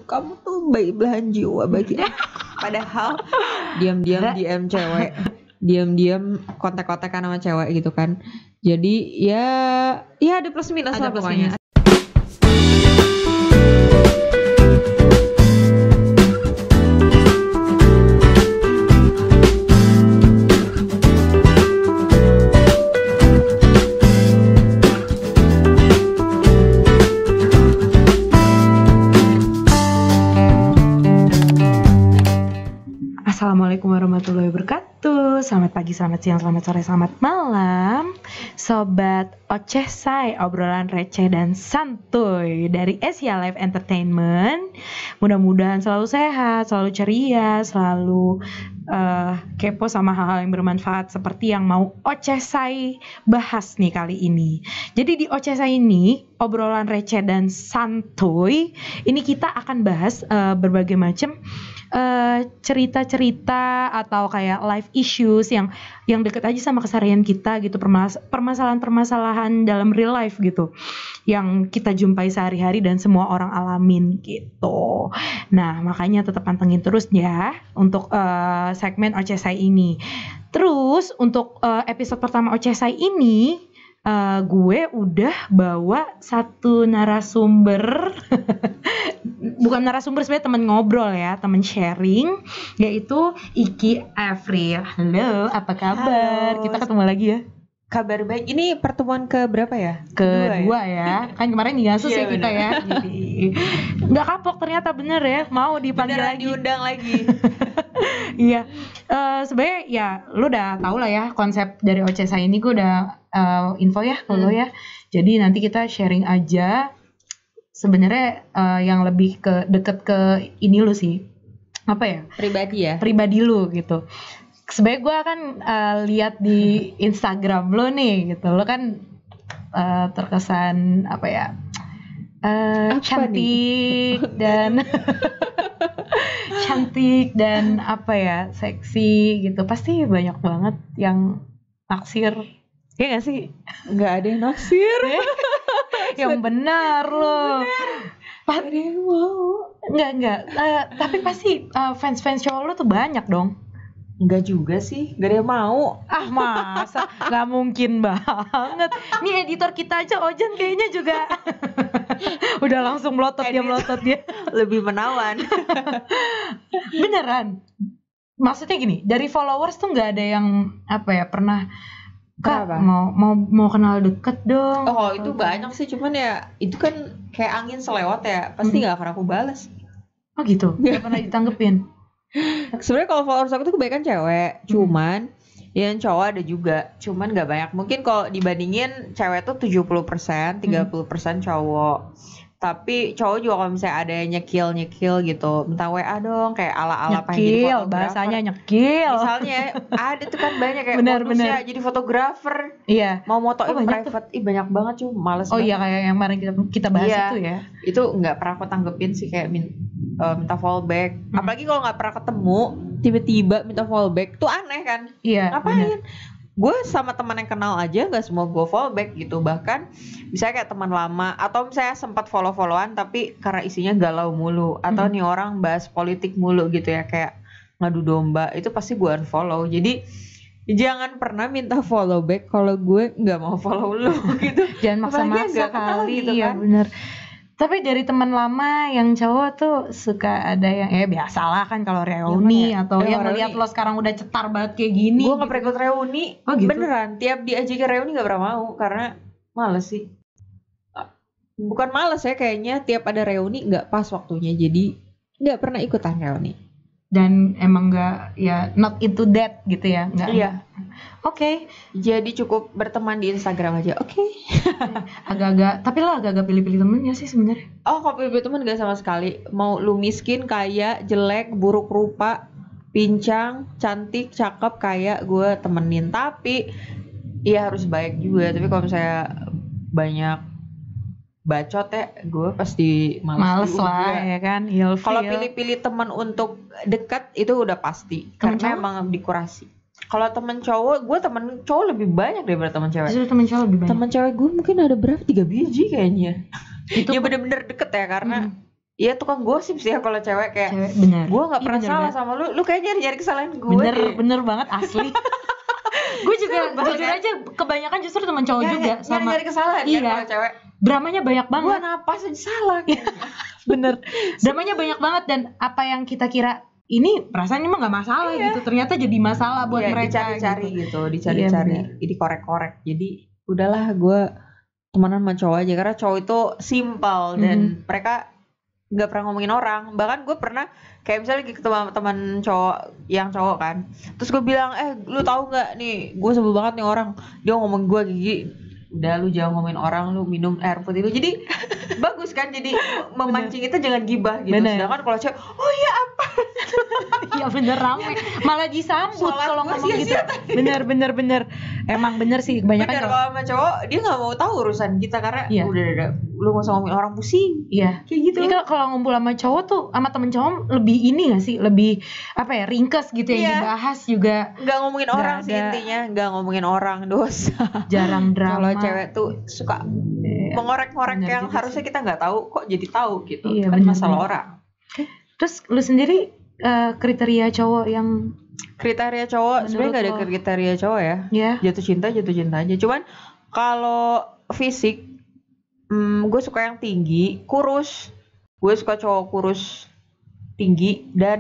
kamu tuh baik belahan jiwa bagi padahal diam-diam DM cewek, diam-diam kontak-kontakan sama cewek gitu kan. Jadi ya ada plus minus lah pokoknya. Assalamualaikum warahmatullahi wabarakatuh. Selamat pagi, selamat siang, selamat sore, selamat malam Sobat Oceh Say, obrolan receh dan santuy dari Asia Live Entertainment. Mudah-mudahan selalu sehat, selalu ceria, selalu kepo sama hal-hal yang bermanfaat seperti yang mau Oceh Say bahas nih kali ini. Jadi di Oceh Say ini, obrolan receh dan santuy, ini kita akan bahas berbagai macam cerita-cerita atau kayak life issues yang deket aja sama keseharian kita gitu, permasalahan-permasalahan dalam real life gitu yang kita jumpai sehari-hari dan semua orang alamin gitu. Nah, makanya tetap pantengin terus ya untuk segmen Oceh Say ini. Terus untuk episode pertama Oceh Say ini gue udah bawa satu narasumber bukan narasumber, sebenarnya teman ngobrol ya, teman sharing, yaitu Iki Afri. Halo, apa kabar? Halo. Kita ketemu lagi ya. Kabar baik. Ini pertemuan ke berapa ya? Kedua ya. Kan kemarin digasus ya kita bener. ya. Jadi nggak kapok ternyata, bener ya. Mau dipanggil Beneran lagi. diundang lagi. Iya. Sebenarnya ya lu udah tau lah ya konsep dari Oceh Say ini. Gue udah info ya kalau ya. Jadi nanti kita sharing aja. Sebenarnya yang lebih deket ke ini lu sih, apa ya? Pribadi lu gitu. Sebenarnya gue kan lihat di Instagram lo nih gitu, lo kan terkesan apa ya? Cantik dan cantik dan apa ya, seksi gitu. Pasti banyak banget yang naksir. Iya gak sih? Gak ada yang naksir. Yang benar loh. Ada yang mau. Enggak. Tapi pasti fans cowok lo tuh banyak dong. Enggak juga sih, gak ada yang mau. Ah masa, gak mungkin banget. Nih editor kita aja Ojan kayaknya juga udah langsung melotot dia. Lebih menawan. Beneran. Maksudnya gini, dari followers tuh gak ada yang apa ya, pernah Kak mau kenal deket dong. Oh itu banyak sih, cuman ya itu kan kayak angin selewat ya, pasti gak akan aku balas. Oh gitu, gak pernah ditanggepin. Sebenarnya kalau followers aku tuh kebanyakan cewek, cuman yang cowok ada juga, cuman gak banyak. Mungkin kalau dibandingin cewek tuh 70%, 30% cowok. Tapi cowok juga kalau misalnya ada yang nyekil gitu, minta WA dong, kayak ala-ala pengen jadi fotografer. Bahasanya nyekil. Misalnya ada tuh kan banyak kayak bener. jadi fotografer. Iya. Mau motoin private, banyak banget cuy, males banget. Iya, kayak yang kemarin kita bahas itu ya. Itu nggak pernah aku tanggepin sih, kayak minta fallback. Apalagi kalau nggak pernah ketemu, tiba-tiba minta fallback, tuh aneh kan? Iya. Ngapain? Gue sama teman yang kenal aja nggak semua gue fallback gitu. Bahkan misalnya kayak teman lama, atau misalnya sempat follow-followan tapi karena isinya galau mulu, atau nih orang bahas politik mulu gitu ya, kayak ngadu domba, itu pasti gue unfollow. Jadi jangan pernah minta follow back kalau gue nggak mau follow lu gitu. Jangan maksa-maksa kali gitu kan? Ya bener. Tapi dari teman lama yang cowok tuh suka ada yang biasalah kan kalau reuni atau yang melihat lo sekarang udah cetar banget kayak gini. Gue nggak pernah ikut reuni. Oh gitu? Beneran, tiap diajakin reuni nggak pernah mau karena males sih. Bukan males ya, kayaknya tiap ada reuni nggak pas waktunya, jadi nggak pernah ikutan reuni. Dan emang nggak ya, not into that gitu ya? Nggak. Iya. Oke. Jadi cukup berteman di Instagram aja. Oke. Agak-agak, tapi lo agak-agak pilih-pilih temennya sih sebenarnya. Oh, kalau pilih teman gak sama sekali. Mau lu miskin, kaya, jelek, buruk rupa, pincang, cantik, cakep, kaya, gue temenin. Tapi iya harus baik juga. Tapi kalau misalnya banyak bacot ya, gue pasti males lah ya kan. Kalau pilih-pilih teman untuk dekat itu udah pasti, temen karena cowok? emang dikurasi. Kalau temen cowok, gue temen cowok lebih banyak daripada temen cewek. Justru temen cowok lebih banyak. Temen cewek gue mungkin ada berapa? 3 biji kayaknya. Itu ya bener-bener deket ya, karena Iya tukang gosip sih ya kalau cewek kayak. Cewek bener. Gue nggak Ih, pernah bener salah banget. sama lu kayak nyari kesalahan gue. Bener banget asli. Gue juga Sebel jujur kan? aja kebanyakan justru teman cowok juga sama nyari kesalahan Iya. kan kalau cewek. dramanya banyak Gue banget. napas aja salah. Bener. Dramanya banyak banget dan apa yang kita kira ini perasaannya mah nggak masalah gitu, ternyata jadi masalah buat Iya, mereka dicari-cari gitu. gitu, dicari-cari, Iya, dikorek-korek. Jadi udahlah gue temenan sama cowok aja karena cowok itu simpel dan mereka nggak pernah ngomongin orang. Bahkan gue pernah kayak misalnya lagi ketemu sama teman cowok yang cowok kan, terus gue bilang lu tahu nggak nih gue sebel banget nih orang, dia ngomong gue gigi. Udah lu jangan ngomongin orang, lu minum air putih lu. Jadi bagus kan, jadi memancing itu jangan gibah gitu. Bener. Sedangkan kalau cewek, oh iya apa? Ya bener rame, malah disambut Sholat kalau gua ngomong gitu. sia-sia Bener. Emang bener sih kebanyakan Bener, kalau kalau sama cowok dia nggak mau tahu urusan kita karena Iya. udah lu nggak usah ngomongin orang pusing iya. kayak gitu. Jadi kalau ngumpul sama cowok tuh sama temen cowok lebih ini gak sih? Lebih apa ya, ringkes gitu yang Iya. dibahas juga. Nggak ngomongin Nggak orang sih ada. intinya, nggak ngomongin orang, dosa. Jarang drama. Kalau cewek tuh suka Iya, mengorek-ngorek bener yang juga harusnya kita nggak tahu kok jadi tahu gitu. Iya, Itu kan bener, masalah bener. orang. Terus lu sendiri kriteria cowok yang Kriteria cowok sebenarnya nggak ada Menurut lo? kriteria cowok ya. ya Jatuh cinta aja. Cuman kalau fisik, gue suka yang tinggi, kurus. Gue suka cowok kurus, tinggi, dan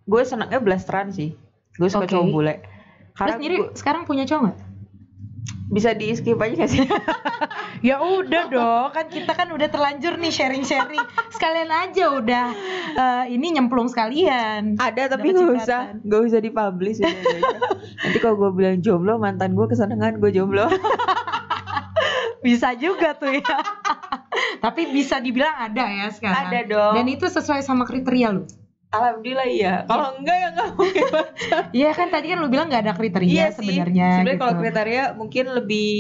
gue senangnya blasteran sih. Gue suka Oke. cowok bule. Terus Karena sendiri gua- sekarang punya cowok nggak? bisa di skip aja gak sih? Ya udah dong, kan kita kan udah terlanjur nih sharing-sharing. Sekalian aja udah ini nyemplung sekalian. Ada tapi Dapat nggak usah dipublish udah aja. Nanti kalau gue bilang jomblo, mantan gue kesenangan gue jomblo. Bisa juga tuh ya. Tapi bisa dibilang ada ya sekarang. Ada dong. Dan itu sesuai sama kriteria lu. Alhamdulillah iya. Kalau enggak ya nggak mungkin pacar. Iya kan tadi kan lu bilang nggak ada kriteria Iya sih. sebenarnya. Sebenarnya gitu. kalau kriteria mungkin lebih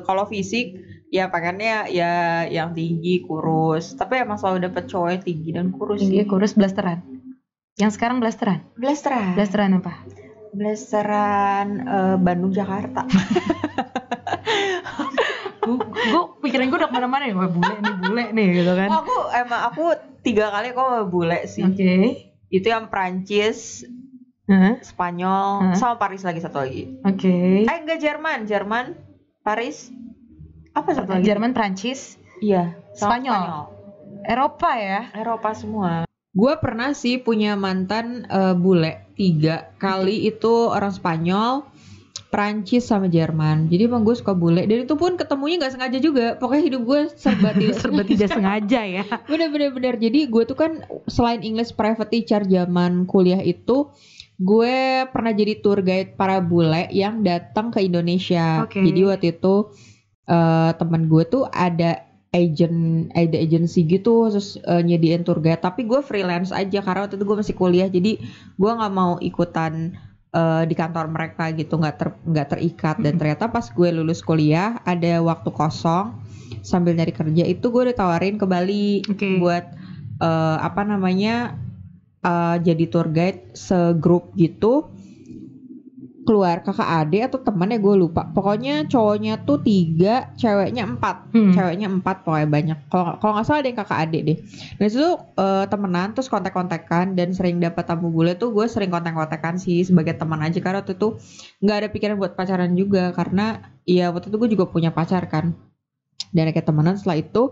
kalau fisik ya pengennya ya yang tinggi, kurus. Tapi emang selalu dapet cowok yang tinggi dan kurus Tinggi, sih. kurus, blasteran. Yang sekarang blasteran. Blasteran. Blasteran apa? Blasteran Bandung Jakarta. Gue pikiran gue udah kemana-mana ya, wah bule nih gitu kan. Aku 3 kali kok sama bule sih. Oke. Itu yang Prancis, Hah? Spanyol, sama Paris lagi satu lagi. Oke. Enggak, Jerman, Paris. Apa satu lagi? Jerman, Prancis, Iya, sama Spanyol. Eropa ya. Eropa semua. Gue pernah sih punya mantan bule 3 kali, itu orang Spanyol, Prancis sama Jerman. Jadi emang gue suka bule, dan itu pun ketemunya nggak sengaja juga. Pokoknya hidup gue serba tidak sengaja ya. Bener. Jadi gue tuh kan selain English private teacher zaman kuliah itu, gue pernah jadi tour guide para bule yang datang ke Indonesia. Oke. Jadi waktu itu teman gue tuh ada agency gitu, terus nyediain tour guide. Tapi gue freelance aja karena waktu itu gue masih kuliah. Jadi gue nggak mau ikutan di kantor mereka gitu, nggak terikat. Dan ternyata pas gue lulus kuliah ada waktu kosong sambil nyari kerja, itu gue ditawarin ke Bali. Oke. Buat jadi tour guide segrup gitu, keluar kakak adik atau teman ya gue lupa. Pokoknya cowoknya tuh 3, ceweknya 4. Ceweknya 4 pokoknya banyak. Kalau nggak salah ada yang kakak adik deh. Dan itu temenan, terus kontak-kontakan, dan sering dapat tamu bule tuh gue sering kontak-kontakan sih sebagai teman aja, karena waktu itu nggak ada pikiran buat pacaran juga, karena ya waktu itu gue juga punya pacar kan. Dan kayak temenan. Setelah itu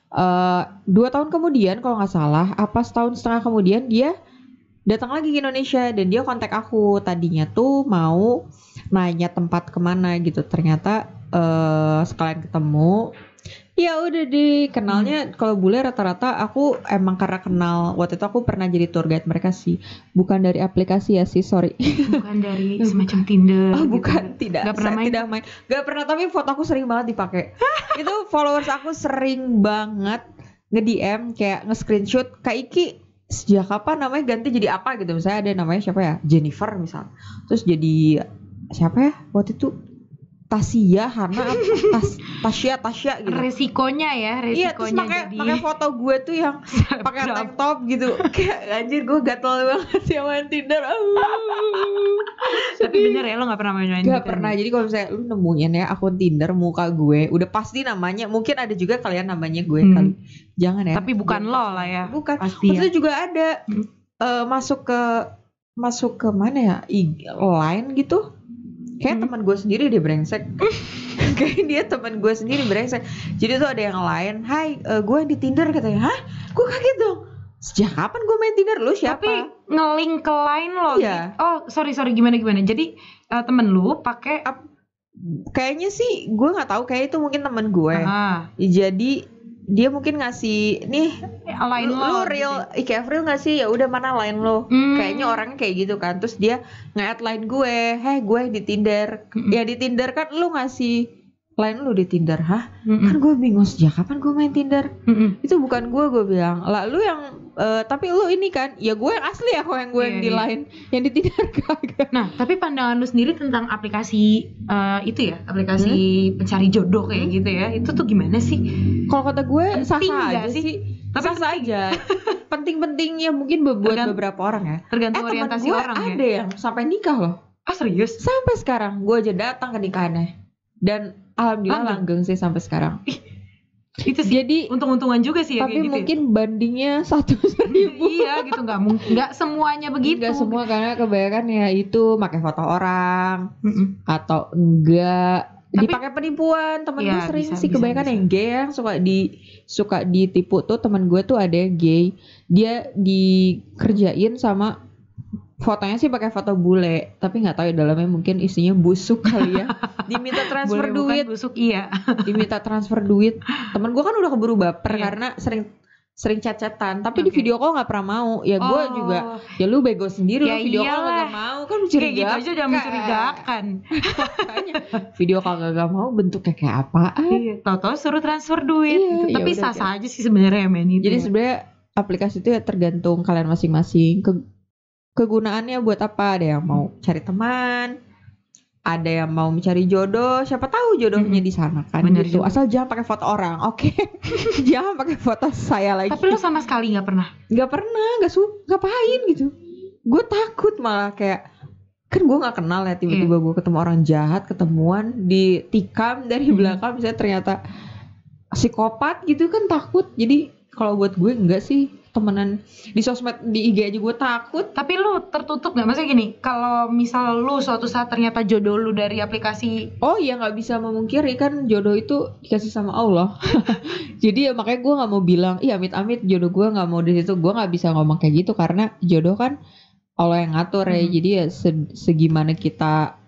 2 tahun kemudian kalau nggak salah, apa setahun setengah kemudian, dia datang lagi ke Indonesia dan dia kontak aku. Tadinya tuh mau nanya tempat kemana gitu, ternyata sekalian ketemu. Ya udah deh, kenalnya kalau bule rata-rata aku emang karena kenal. Waktu itu aku pernah jadi tour guide mereka sih, bukan dari aplikasi ya sih, sorry. Bukan dari semacam Tinder. Oh, gitu. bukan, tidak. Nggak pernah Saya main? tidak main. Gak pernah, tapi foto aku sering banget dipakai. Itu followers aku sering banget nge-DM kayak nge-screenshot, Kak Iki sejak kapan namanya ganti jadi apa gitu. Misalnya ada namanya siapa ya, Jennifer misal, terus jadi siapa ya waktu itu, Tasya, Hana, Tasya gitu. Resikonya Iya, terus jadi pakai foto gue tuh yang pakai tank top gitu. Kayak anjir gue gatel banget sih main Tinder. Tapi bener ya lo gak pernah main-main Gak pernah. Jadi kalau misalnya lu nemuin ya akun Tinder muka gue, udah pasti namanya. Mungkin ada juga kalian namanya gue kali. Jangan ya. Tapi bukan lo lah ya. Bukan. Pasti Maksudnya juga ada masuk ke mana ya? Line gitu. Kayak teman gue sendiri dia brengsek. Kayak dia teman gue sendiri brengsek. Jadi tuh ada yang lain, "Hai, gue di Tinder," katanya. Hah? Gue kaget dong. Sejak kapan gue main Tinder? Lu siapa? Tapi nge-link ke line lo. Iya. Oh, sorry gimana. Jadi temen lu pakai kayaknya sih gue nggak tahu, kayak itu mungkin teman gue. Jadi dia mungkin ngasih nih line lu real IKF real nggak sih, ya udah mana line lo. Kayaknya orangnya kayak gitu kan. Terus dia nge-add line gue, "Hey, gue di Tinder." Ya di Tinder kan lu ngasih line lu di Tinder. Hah? Kan gue bingung, sejak kapan gue main Tinder? Itu bukan gue bilang. Lah lu yang tapi lu ini kan, ya gue yang asli ya, kok yang gue yang di line, yang di Tinder kagak. Nah, tapi pandangan lu sendiri tentang aplikasi itu ya, aplikasi pencari jodoh kayak gitu ya, itu tuh gimana sih? Kalau kata gue sah-sah aja sih? sih. Tapi sah aja. Penting-pentingnya mungkin buat beberapa orang ya. Tergantung orientasi gue orang ya. Ada yang sampai nikah loh. Ah, serius? Sampai sekarang gue aja datang ke nikahannya. Dan alhamdulillah langgeng sih sampai sekarang. Itu sih. Jadi untung-untungan juga sih ya. Tapi gitu mungkin bandingnya 1/1000. Iya gitu, nggak semuanya begitu. Nggak semua, karena kebanyakan ya itu pakai foto orang atau enggak. Dipakai penipuan. Temen gue sering sih kebanyakan yang gay yang suka ditipu tuh. Temen gue tuh ada yang gay, dia dikerjain sama fotonya sih pakai foto bule, tapi nggak tahu ya dalamnya mungkin isinya busuk kali ya. Diminta transfer duit. Busuk, iya. Diminta transfer duit. Temen gue kan udah keburu baper karena sering chat-chatan, tapi di video call nggak pernah mau. Ya gue juga, ya lu bego sendiri, lu video call nggak mau kan mencurigakan. Kayak gitu aja udah mencurigakan. Makanya video call nggak mau, bentuknya kayak apaan? Iya. Tahu-tahu suruh transfer duit. Gitu. Tapi sah-sah aja sih sebenarnya men itu. Jadi sebenarnya aplikasi itu ya tergantung kalian masing-masing. Kegunaannya buat apa? Ada yang mau cari teman, ada yang mau mencari jodoh. Siapa tahu jodohnya di sana kan. Bener gitu. Juga. Asal jangan pakai foto orang, oke? Jangan pakai foto saya lagi. Tapi lu sama sekali nggak pernah? Nggak pernah, ngapain gitu? Gue takut malah, kayak kan gue nggak kenal ya, tiba-tiba gue ketemu orang jahat, ketemuan ditikam dari belakang, misalnya ternyata psikopat gitu kan, takut. Jadi kalau buat gue enggak sih. Temenan di sosmed, di IG aja gue takut. Tapi lu tertutup nggak? Maksudnya gini, kalau misal lu suatu saat ternyata jodoh lu dari aplikasi, oh ya nggak bisa memungkiri kan jodoh itu dikasih sama Allah. Jadi ya makanya gue nggak mau bilang, iya amit-amit jodoh gue nggak mau di situ. Gue nggak bisa ngomong kayak gitu karena jodoh kan Allah yang ngatur ya. Jadi ya segimana kita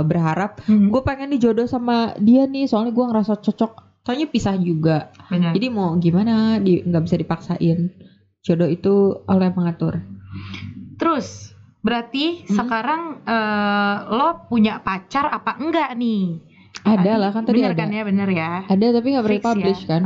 berharap, gue pengen nih jodoh sama dia nih, soalnya gue ngerasa cocok. Soalnya pisah juga. Benar. Jadi mau gimana, nggak bisa dipaksain. Jodoh itu Allah yang mengatur. Terus berarti sekarang lo punya pacar apa enggak nih? Ada lah kan tadi bener ada. Kan ya, bener ya. Ada tapi nggak pernah publish ya. kan.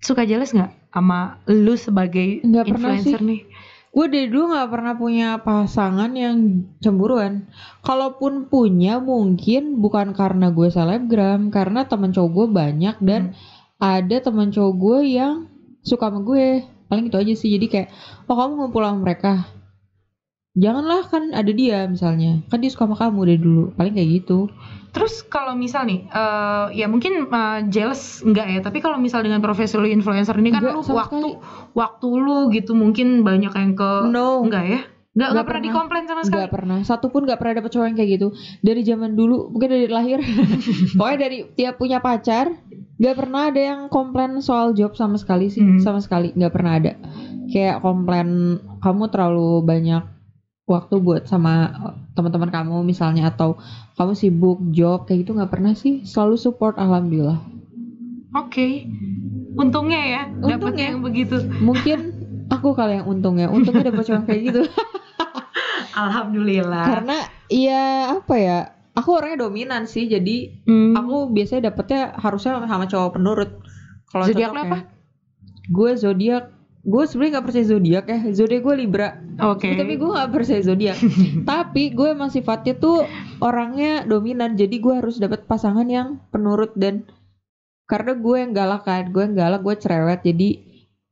Suka jelas nggak sama lu sebagai influencer nih? Gue dari dulu gak pernah punya pasangan yang cemburuan. Kalaupun punya mungkin bukan karena gue selebgram, karena teman cowok gue banyak dan ada teman cowok gue yang suka sama gue. Paling itu aja sih. Jadi kayak, oh kamu ngumpul sama mereka, janganlah, kan ada dia misalnya, kan dia suka sama kamu dari dulu. Paling kayak gitu. Terus kalau misal nih, ya mungkin jealous enggak ya, tapi kalau misal dengan profesi lu influencer ini kan lu waktu lu gitu mungkin banyak yang ke enggak ya? Enggak pernah dikomplain sama sekali. Enggak pernah. Satu pun enggak pernah dapet cowok yang kayak gitu. Dari zaman dulu, mungkin dari lahir. Pokoknya dari tiap punya pacar, enggak pernah ada yang komplain soal job sama sekali sih. Sama sekali enggak pernah ada. Kayak komplain kamu terlalu banyak waktu buat sama teman-teman kamu misalnya, atau kamu sibuk job kayak gitu, nggak pernah sih. Selalu support, alhamdulillah. Oke. Untungnya ya dapetnya yang begitu. Mungkin aku kali yang untungnya dapet cowok kayak gitu. Alhamdulillah. Karena ya apa ya, aku orangnya dominan sih, jadi aku biasanya dapetnya harusnya sama cowok penurut. Kalau zodiak apa? Gue zodiak gue sebenarnya nggak percaya zodiak ya. Zodiak gue Libra. Oke. Tapi gue nggak percaya zodiak. Tapi gue emang sifatnya tuh orangnya dominan. Jadi gue harus dapat pasangan yang penurut, dan karena gue yang galak kan, gue cerewet. Jadi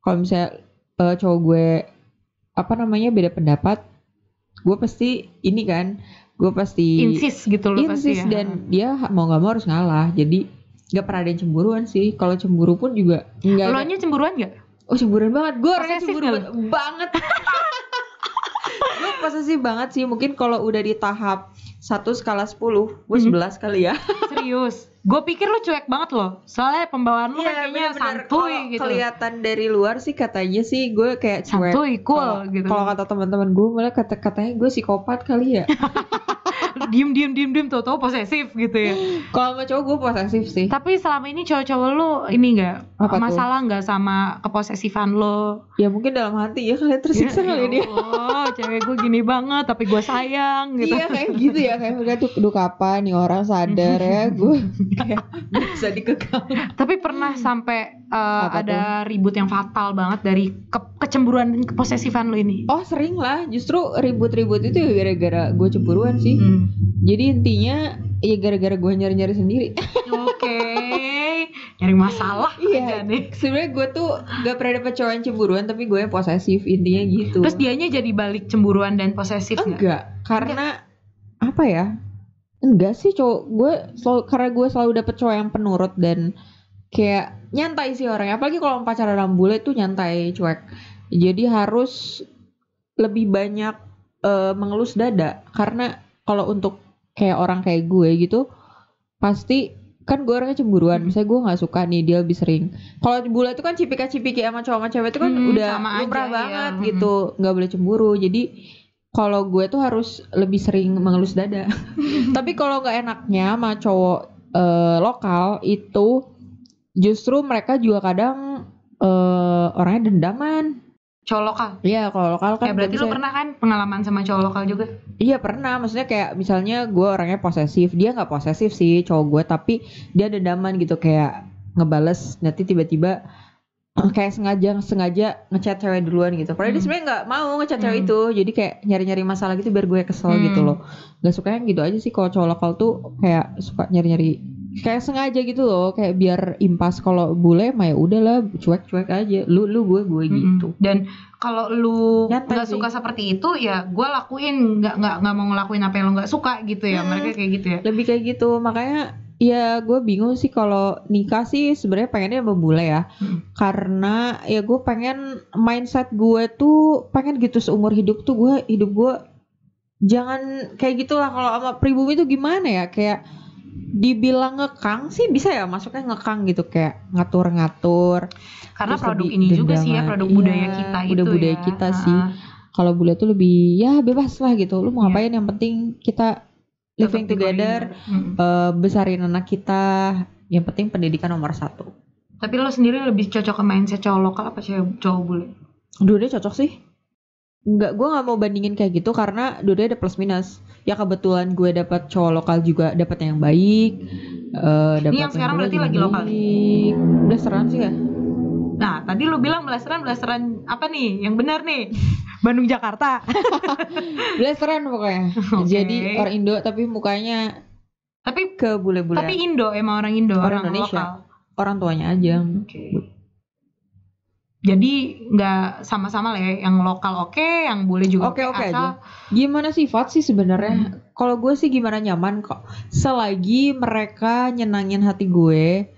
kalau misalnya cowok gue beda pendapat, gue pasti ini kan, gue pasti insist gitu loh pasti ya. Dan dia mau nggak mau harus ngalah. Jadi nggak pernah ada yang cemburuan sih. Kalau cemburu pun juga nggak. Lo nya cemburuan nggak? Oh, cemburuan banget. Gue orangnya Posesif cemburu nggak banget. Gue posesif banget sih. Mungkin kalau udah di tahap 1 skala 10, gue 11 kali ya. Serius? Gue pikir lu cuek banget loh. Soalnya pembawaan lu kan kayaknya santuy gitu. Kelihatan dari luar sih katanya sih gue kayak cuek. Santuy, cool gitu. Kalau kata teman-teman gue malah katanya gue psikopat kali ya. diem tau posesif gitu ya. Kalau sama cowok gue posesif sih. Tapi selama ini cowok-cowok lu ini nggak masalah nggak sama keposesifan lo? Ya mungkin dalam hati ya kalian tersiksa kali dia. Oh, cewek gue gini banget tapi gue sayang gitu. Iya kayak gitu ya, kayak mereka tuh aduh kapan nih orang sadar ya gue kayak bisa dikekang. Tapi pernah sampai ada ribut yang fatal banget dari kecemburuan dan keposesifan lo ini? Oh sering lah, justru ribut-ribut itu ya gara-gara gue cemburuan sih. Jadi intinya ya gara-gara gue nyari-nyari sendiri. Oke, nyari masalah aja iya, nih. Sebenarnya gue tuh gak pernah dapet cowok yang cemburuan, tapi gue yang posesif, intinya gitu. Terus dianya jadi balik cemburuan dan posesif nggak? Enggak, karena apa ya? Enggak sih, cowok gue karena gue selalu dapet cowok yang penurut dan kayak nyantai sih orangnya. Apalagi kalau pacaran 6 bulan tuh nyantai, cuek. Jadi harus lebih banyak mengelus dada, karena kalau untuk kayak orang kayak gue gitu pasti kan gue orangnya cemburuan. Misalnya gue nggak suka nih dia lebih sering. Kalau bule itu kan cipika-cipiki sama cowok sama cewek itu kan udah lumrah banget gitu, nggak boleh cemburu. Jadi kalau gue tuh harus lebih sering mengelus dada. Tapi kalau nggak enaknya sama cowok lokal itu justru mereka juga kadang orangnya dendaman. Cowok lokal? Iya, kalau lokal kan. Berarti lo pernah kan pengalaman sama cowok lokal juga? Iya pernah, maksudnya kayak misalnya gue orangnya posesif, dia nggak posesif sih cowok gue, tapi dia dendaman gitu, kayak ngebales nanti tiba-tiba kayak sengaja ngechat cewek duluan gitu. Padahal dia sebenarnya nggak mau ngechat cewek itu, jadi kayak nyari-nyari masalah gitu biar gue kesel gitu loh. Gak suka yang gitu aja sih. Kalau cowok lokal tuh kayak suka nyari-nyari, kayak sengaja gitu loh, kayak biar impas. Kalau bule mah ya udahlah cuek-cuek aja, lu gue gitu. Dan kalau lu nggak suka seperti itu ya gue lakuin, nggak mau ngelakuin apa yang lu nggak suka gitu ya. Mereka kayak gitu ya, lebih kayak gitu. Makanya ya gue bingung sih kalau nikah sih sebenarnya pengennya sama bule ya. Karena ya gue pengen mindset gue tuh pengen gitu seumur hidup tuh hidup gue jangan kayak gitulah. Kalau sama pribumi tuh gimana ya, kayak dibilang ngekang sih bisa ya, masuknya ngekang gitu, kayak ngatur-ngatur. Karena produk ini juga sih ya, produk budaya kita itu udah budaya ya. kita sih. Kalau bule tuh lebih ya bebas lah gitu. Lu mau ngapain, yang penting kita living together, besarin anak kita. Yang penting pendidikan nomor 1. Tapi lo sendiri lebih cocok ke mindset cowok lokal apa cowok bule? Dua-duanya cocok sih. Gue nggak mau bandingin kayak gitu karena dua-duanya ada plus minus. Ya kebetulan gue dapat cowok lokal juga dapat yang baik. Dapat yang sekarang berarti lagi lokal. Blasteran sih ya. Nah tadi lu bilang blasteran apa nih yang benar nih? Bandung Jakarta. Blasteran pokoknya. Jadi orang Indo tapi mukanya ke bule-bule. Tapi Indo, emang orang Indo, orang Indonesia lokal. Orang tuanya aja. Jadi nggak sama-sama lah ya, yang lokal yang bule juga oke aja. Gimana sifat sih sebenarnya? Kalau gue sih gimana nyaman kok. Selagi mereka nyenangin hati gue,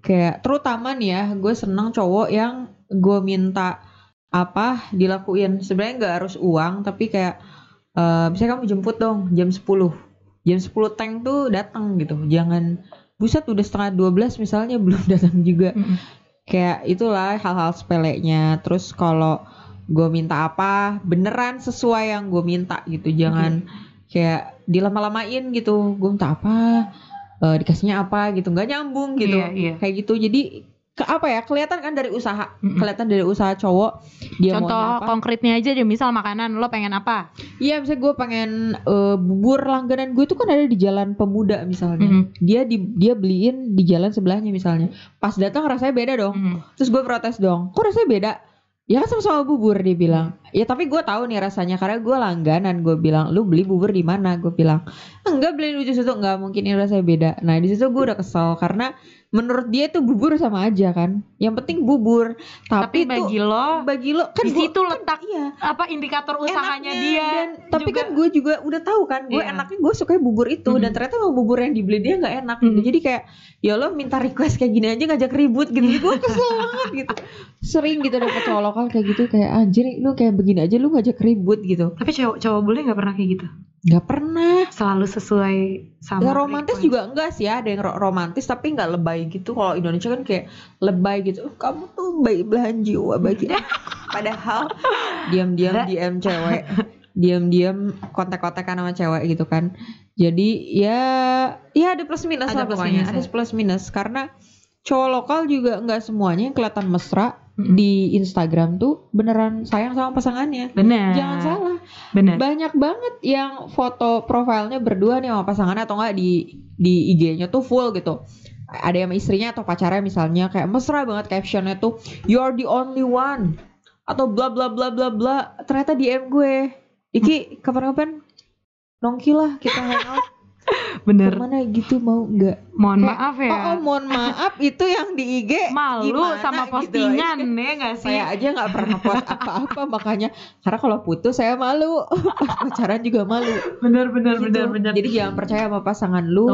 kayak terutama nih ya, gue seneng cowok yang gue minta apa dilakuin. Sebenarnya nggak harus uang, tapi kayak misalnya kamu jemput dong jam 10 tank tuh datang gitu. Jangan buset udah setengah 12 misalnya belum datang juga. Kayak itulah hal-hal sepelenya. Terus kalau gue minta apa beneran sesuai yang gue minta gitu. Jangan kayak dilama-lamain gitu. Gue minta apa dikasihnya apa gitu, nggak nyambung gitu. Kayak gitu. Jadi kelihatan kan dari usaha. Kelihatan dari usaha cowok dia contoh maunya apa. Konkretnya aja deh, misal makanan, lo pengen apa? Iya, misalnya gue pengen bubur langganan gue tuh kan ada di Jalan Pemuda misalnya. Dia beliin di jalan sebelahnya misalnya. Pas datang rasanya beda dong. Terus gue protes dong, kok rasanya beda? Ya kan sama-sama bubur dia bilang. Ya tapi gue tahu nih rasanya karena gue langganan. Gue bilang lu beli bubur di mana? Gue bilang enggak, beli di situ, enggak mungkin, ini rasanya beda. Nah di situ gue udah kesel karena menurut dia tuh bubur sama aja kan. Yang penting bubur. Tapi bagi lo kan di situ letak iya, apa indikator usahanya dia. Dan tapi kan gue juga udah tahu kan gue enaknya gue suka bubur itu dan ternyata emang bubur yang dibeli dia nggak enak gitu. Jadi kayak ya lo minta request kayak gini aja ngajak ribut gitu. Gue kesel banget gitu. Sering gitu dapet cowok lokal kayak gitu, kayak anjir lu kayak begini aja lu ngajak ribut gitu. Tapi cowok bule nggak pernah kayak gitu. Nggak pernah. Selalu sesuai sama. Ya romantis request juga enggak sih, ada yang romantis tapi nggak lebay gitu. Kalau Indonesia kan kayak lebay gitu. Kamu tuh baik belahan jiwa bagi. Padahal diam-diam DM cewek, diam-diam kontak-kontakan sama cewek gitu kan. Jadi ya ada plus minus lah pokoknya. Ada plus minus karena cowok lokal juga nggak semuanya yang kelihatan mesra di Instagram tuh beneran sayang sama pasangannya. Bener. Jangan salah. Bener. Banyak banget yang foto profilnya berdua nih sama pasangannya atau enggak di IG-nya tuh full gitu. Ada yang sama istrinya atau pacarnya misalnya kayak mesra banget captionnya tuh you're the only one atau bla bla bla bla bla. Ternyata DM gue, Iki kapan-kapan nongki lah kita hangout. Bener. Kemana gitu mau nggak? Mohon maaf ya. Mohon maaf itu yang di IG malu gimana, sama postingan gitu. Ya nggak sih? Saya aja nggak pernah post apa-apa makanya karena kalau putus saya malu, pacaran juga malu. Bener. Jadi jangan percaya sama pasangan lu.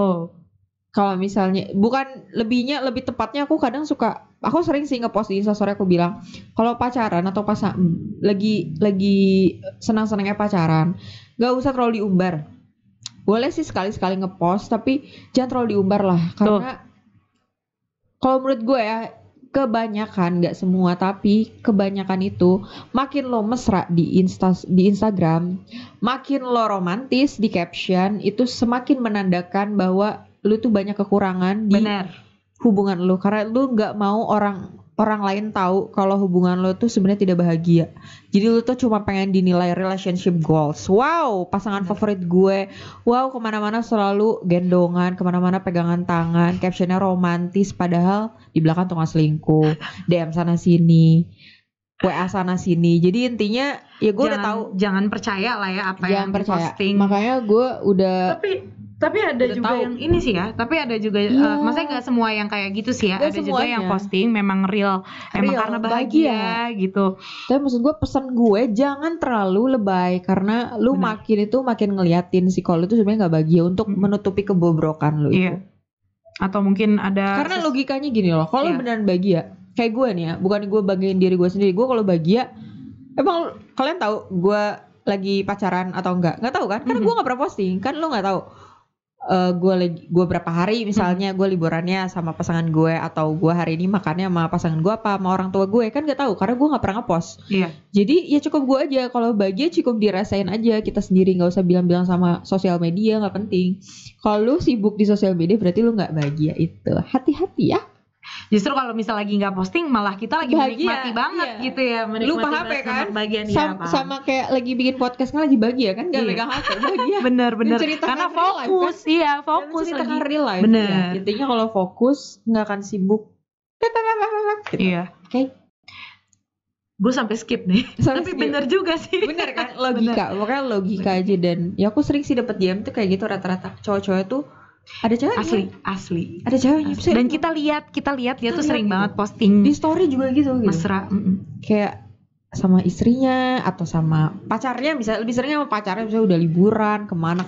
Kalau misalnya lebih tepatnya aku sering sih ngepost di Instastory, aku bilang kalau pacaran atau lagi senang-senangnya pacaran nggak usah terlalu diumbar. Boleh sih sekali-sekali ngepost tapi jangan terlalu diumbar lah karena kalau menurut gue ya kebanyakan, nggak semua tapi kebanyakan itu makin lo mesra di Instagram, makin lo romantis di caption itu semakin menandakan bahwa lu tuh banyak kekurangan di hubungan lu karena lu nggak mau orang lain tahu kalau hubungan lo tuh sebenarnya tidak bahagia. Jadi lo tuh cuma pengen dinilai relationship goals. Wow, pasangan favorit gue. Wow, kemana-mana selalu gendongan, kemana-mana pegangan tangan, captionnya romantis. Padahal di belakang tuh nggak selingkuh, DM sana sini, WA sana sini. Jadi intinya ya gue udah tahu. Jangan percaya lah ya apa yang diposting. Makanya gue udah. Tapi ada juga yang ini sih ya. Tapi ada juga, maksudnya gak semua yang kayak gitu sih ya. Ada semuanya juga yang posting memang real emang karena bahagia gitu. Tapi maksud gue pesan gue jangan terlalu lebay karena lu makin ngeliatin sih kalau itu sebenarnya nggak bahagia untuk menutupi kebobrokan lu itu. Atau mungkin ada karena logikanya gini loh. Kalau beneran bahagia, kayak gue nih ya, bukan gue banggain diri gue sendiri. Gue kalau bahagia, emang kalian tahu gue lagi pacaran atau enggak? Nggak tahu kan? Karena gue nggak pernah posting. Kan lu nggak tahu. Gue berapa hari misalnya gue liburannya sama pasangan gue atau gue hari ini makannya sama pasangan gue apa sama orang tua gue kan nggak tahu karena gue nggak pernah ngepost. Jadi ya cukup gue aja, kalau bahagia cukup dirasain aja kita sendiri, nggak usah bilang-bilang sama sosial media, nggak penting. Kalau lu sibuk di sosial media berarti lu nggak bahagia, itu hati-hati ya. Justru kalau misal lagi nggak posting malah kita lagi menikmati banget gitu ya, lupa HP kan sama kayak lagi bikin podcast kan lagi bahagia kan, nggak megang HP bahagia. Bener karena fokus life, kan? Fokus menceritakan real life. Bener ya. Intinya kalau fokus nggak akan sibuk gitu. Oke. Gue sampai skip nih. Tapi bener juga sih. Bener kan, logika. Pokoknya logika aja. Dan ya aku sering sih dapet DM tuh kayak gitu rata-rata cowok-cowok tuh. Ada ceweknya asli ada ceweknya dan kita lihat dia tuh sering banget posting di story juga gitu. Mesra kayak sama istrinya atau sama pacarnya, bisa lebih sering sama pacarnya, misalnya udah liburan kemana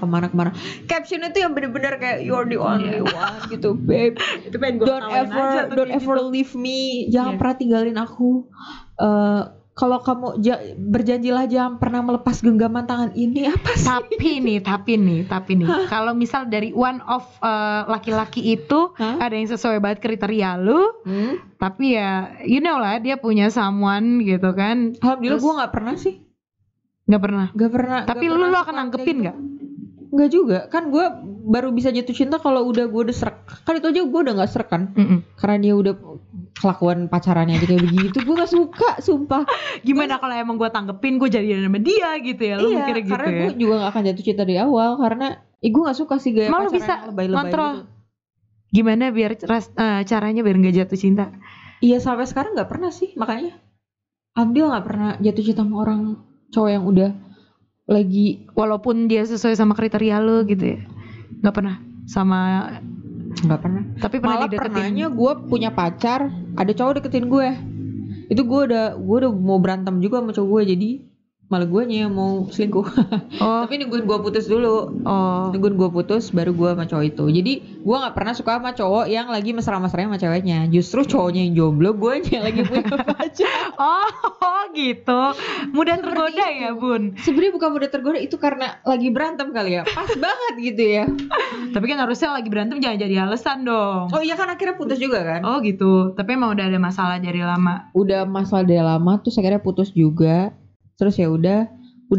captionnya tuh yang bener-bener kayak you're the only one gitu babe. Itu pengen gue don't ever leave me, jangan pernah tinggalin aku. Kalau kamu berjanjilah jangan pernah melepas genggaman tangan ini. Apa sih? Tapi nih. Kalau misal dari one of laki-laki itu ada yang sesuai banget kriteria lu, tapi ya you know lah dia punya someone gitu kan. Alhamdulillah gue nggak pernah sih. Nggak pernah. Tapi lu akan nanggepin nggak? Nggak juga, kan gue baru bisa jatuh cinta kalau udah gue udah serak. Kan itu aja gue udah nggak serak kan, karena dia udah kelakuan pacarannya aja kayak begitu. Gue nggak suka, sumpah. Gimana kalau emang gue tanggepin, gue jadian sama dia gitu ya? Lu mikirnya gitu karena ya? Gue juga nggak akan jatuh cinta dari awal karena gue nggak suka sih gaya pacaran bisa lebay-lebay gitu. Gimana biar caranya biar nggak jatuh cinta? Iya sampai sekarang nggak pernah sih, makanya Alhamdulillah nggak pernah jatuh cinta sama orang cowok yang udah lagi. Walaupun dia sesuai sama kriteria lo gitu ya. Nggak pernah sama. Nggak pernah. Tapi pernah Malah dideketin. pernahnya gue punya pacar, ada cowok deketin gue. Itu gue udah mau berantem juga sama cowok gue, jadi malah gue yang mau selingkuh. Oh. Tapi nungguin gue putus dulu. Nungguin gue putus baru gue sama cowok itu. Jadi gue nggak pernah suka sama cowok yang lagi mesra-mesranya sama ceweknya. Justru cowoknya yang jomblo, gue yang lagi punya pacar. Oh gitu. Mudah tergoda ya Bun. Sebenarnya bukan mudah tergoda, itu karena lagi berantem kali ya. Pas banget gitu ya. Tapi kan harusnya lagi berantem jangan jadi alasan dong. Oh iya kan akhirnya putus juga kan. Oh gitu. Tapi emang udah ada masalah dari lama. Udah masalah dari lama, terus akhirnya putus juga. Terus ya udah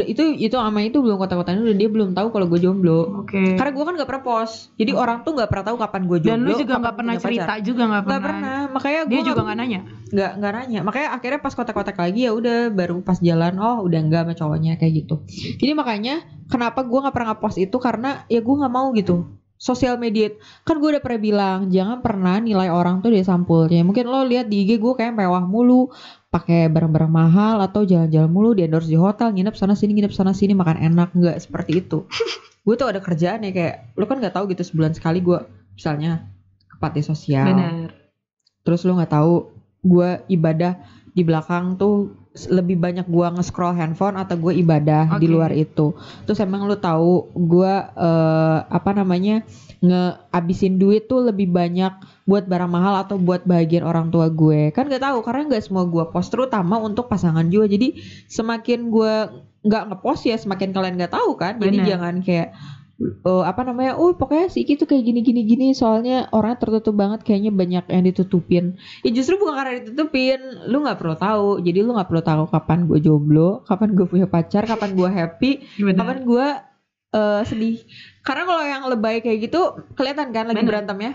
itu sama itu belum kontak-kontakan, udah dia belum tahu kalau gue jomblo. Oke. Karena gue kan nggak pernah post, jadi orang tuh nggak pernah tahu kapan gue jomblo. Dan lu juga nggak pernah cerita juga nggak pernah. Makanya dia juga nggak nanya. Nggak nanya. Makanya akhirnya pas kontak-kontak lagi ya udah baru pas jalan udah nggak sama cowoknya kayak gitu. Jadi makanya kenapa gue nggak pernah nge-post itu, karena ya gue nggak mau gitu. Sosial media kan gue udah pernah bilang jangan pernah nilai orang tuh dari sampulnya. Mungkin lo lihat di IG gue kayak mewah mulu, pakai barang-barang mahal atau jalan-jalan mulu, di endorse di hotel, nginep sana sini, makan enak. Nggak seperti itu. Gue tuh ada kerjaan ya, kayak lo kan nggak tahu gitu sebulan sekali gue misalnya ke panti sosial. Benar. Terus lo nggak tahu gue ibadah di belakang tuh lebih banyak gue nge-scroll handphone atau gue ibadah di luar itu. Terus emang lu tahu gue ngehabisin duit tuh lebih banyak buat barang mahal atau buat bahagian orang tua gue. Kan nggak tahu karena nggak semua gue post, terutama untuk pasangan juga. Jadi semakin gue nggak ngepost ya semakin kalian nggak tahu kan. Jadi jangan kayak pokoknya si Iki tuh kayak gini soalnya orangnya tertutup banget, kayaknya banyak yang ditutupin. Ya justru bukan karena ditutupin, lu nggak perlu tahu. Jadi lu nggak perlu tahu kapan gue jomblo, kapan gue punya pacar, kapan gue happy, kapan gue sedih. Karena kalau yang lebay kayak gitu kelihatan kan lagi berantem ya.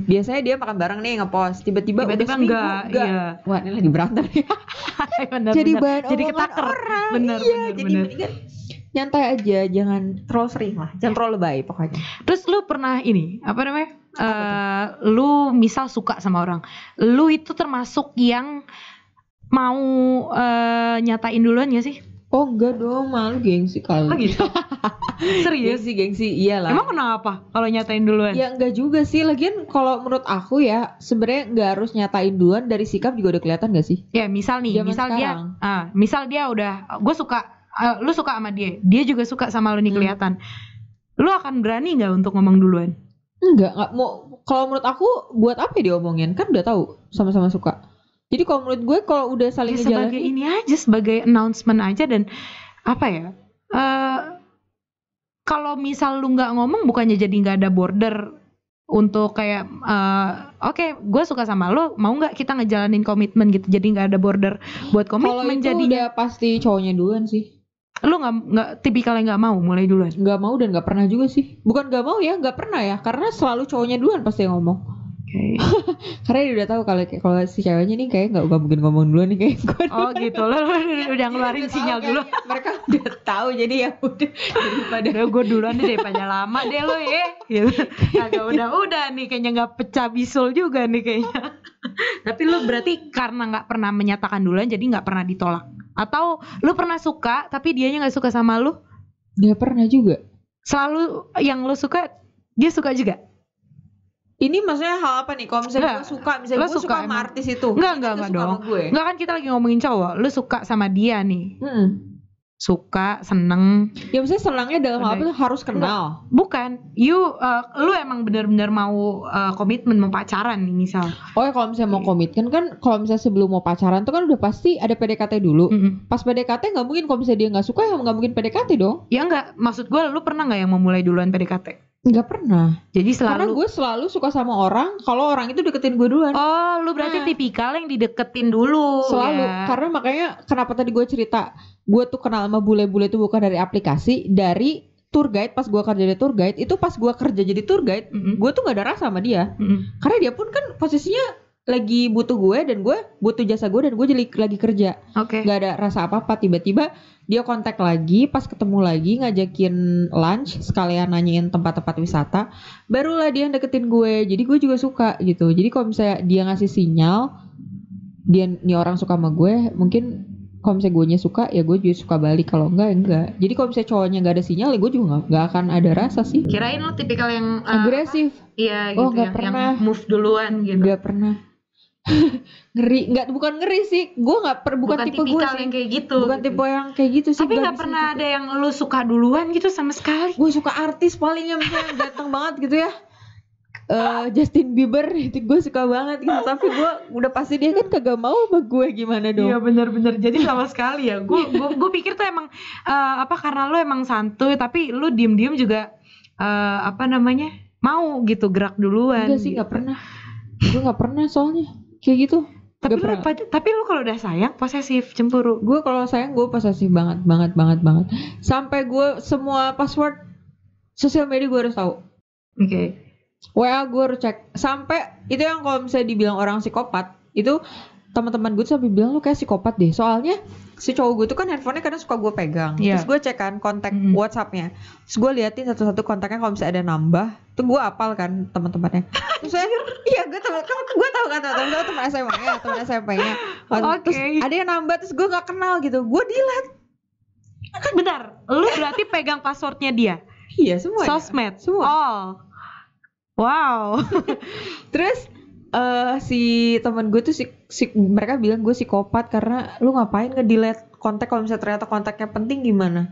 Biasanya dia makan bareng nih nge-post, tiba-tiba udah seminggu enggak. Iya. Wah, ini lagi berantem nih. Jadi ketaker. Bener. Nyantai aja, jangan terlalu sering lah, jangan terlalu lebay pokoknya. Terus lu pernah lu misal suka sama orang, lu itu termasuk yang mau nyatain duluan gak sih? Oh enggak dong, malu gengsi kali. Oh gitu? Serius? Gengsi iyalah. Emang kenapa kalau nyatain duluan? Ya enggak juga sih, lagian kalau menurut aku ya sebenarnya enggak harus nyatain duluan, dari sikap juga udah kelihatan gak sih? Ya misal nih, misal dia udah, gue suka, lu suka sama dia juga suka sama lu nih kelihatan. Lu akan berani nggak untuk ngomong duluan? Enggak mau. Kalau menurut aku buat apa ya diomongin, kan udah tahu sama-sama suka. Jadi kalau menurut gue kalau udah saling ngejalanin, sebagai ini aja, sebagai announcement aja. Dan apa ya, kalau misal lu nggak ngomong bukannya jadi nggak ada border untuk kayak oke, gue suka sama lo, mau nggak kita ngejalanin komitmen gitu. Jadi nggak ada border buat komitmen. Kalau itu jadinya udah pasti cowoknya duluan sih. Lo nggak tipikalnya nggak mau mulai duluan? Nggak mau dan nggak pernah juga sih. Bukan nggak mau ya, nggak pernah ya, karena selalu cowoknya duluan pasti yang ngomong. Okay. Karena dia udah tahu kalau si ceweknya nih kayak nggak mungkin ngomong duluan nih kayak gue. Oh gitu, lo udah ngeluarin sinyal dulu. Mereka udah tahu, jadi ya udah daripada gue duluan deh daripada lama deh lo ya. Gitu. Agak udah nih kayaknya nggak pecah bisul juga nih kayaknya. Tapi lo berarti karena nggak pernah menyatakan duluan jadi nggak pernah ditolak? Atau lo pernah suka tapi dianya nggak suka sama lo? Nggak pernah juga. Selalu yang lo suka dia suka juga? Ini maksudnya hal apa nih? Kalau misalnya gue suka, misalnya gue suka sama artis itu, enggak dong. Enggak, kan kita lagi ngomongin cowok. Lu suka sama dia nih. Suka, seneng. Ya maksudnya senangnya dalam hal apa tuh harus kenal? Bukan. Lu emang benar-benar mau komitmen, mau pacaran nih misal. Oh ya, kalau misalnya mau komitmen kan, kalau misalnya sebelum mau pacaran tuh kan udah pasti ada PDKT dulu. Pas PDKT nggak mungkin kalau misalnya dia nggak suka ya nggak mungkin PDKT dong. Ya enggak. Maksud gue, lu pernah nggak yang memulai duluan PDKT? Nggak pernah. Jadi selalu. Karena gue selalu suka sama orang kalau orang itu deketin gue duluan. Oh, lu berarti tipikal yang dideketin dulu. Selalu. Ya. Karena makanya kenapa tadi gue cerita gue tuh kenal sama bule-bule itu bukan dari aplikasi, dari tour guide. Pas gue kerja jadi tour guide, itu pas gue kerja jadi tour guide, gue tuh nggak ada rasa sama dia. Karena dia pun kan posisinya lagi butuh gue dan gue butuh jasa gue dan gue jadi lagi kerja. Nggak ada rasa apa-apa. Tiba-tiba dia kontak lagi, pas ketemu lagi ngajakin lunch, sekalian nanyain tempat-tempat wisata, barulah dia yang deketin gue. Jadi gue juga suka gitu. Jadi kalau misalnya dia ngasih sinyal dia nih orang suka sama gue, mungkin kalau misalnya gue suka ya gue juga suka balik, kalau enggak. Jadi kalau misalnya cowoknya nggak ada sinyal ya gue juga nggak akan ada rasa sih. Kirain lo tipikal yang Agresif. Iya Oh, gitu nggak ya, pernah. yang move duluan gitu. Nggak pernah. Ngeri, bukan ngeri sih, gue bukan tipe gue tipikal sih yang kayak gitu. bukan gitu. tipe yang kayak gitu sih. Tapi nggak pernah ada yang lu suka duluan gitu sama sekali. Gue suka artis paling yang misalnya ganteng banget gitu ya, Justin Bieber itu gue suka banget gitu, tapi gue udah pasti dia kan kagak mau sama gue, gimana dong. Iya benar-benar, jadi sama sekali ya. Gue pikir tuh emang karena lu emang santuy, tapi lu diem-diem juga mau gitu gerak duluan. Enggak sih, nggak pernah. Gue nggak pernah soalnya kayak gitu. Tapi lu kalau udah sayang posesif, cemburu. Gue kalau sayang gue posesif banget. Sampai gue semua password sosial media gue harus tahu. Oke. WA gue harus cek. Sampai itu yang kalau misalnya dibilang orang psikopat, itu teman-teman gue sampai bilang lu kayak psikopat deh. Soalnya si cowok gue tuh kan handphonenya kadang suka gue pegang. Terus gue cek kan kontak WhatsAppnya. Terus gue liatin satu-satu kontaknya, kalau misalnya ada nambah, tuh gue apal kan teman-temannya. Terus saya, iya gue tahu kan teman SMP-nya. Terus ada yang nambah, terus gue nggak kenal gitu, gue delete. Bentar, lu berarti pegang passwordnya dia? Iya semuanya. Sosmed semua. Oh. Wow. Terus si teman gue tuh mereka bilang gue psikopat karena lu ngapain nge-delete kontak kalau misalnya ternyata kontaknya penting gimana?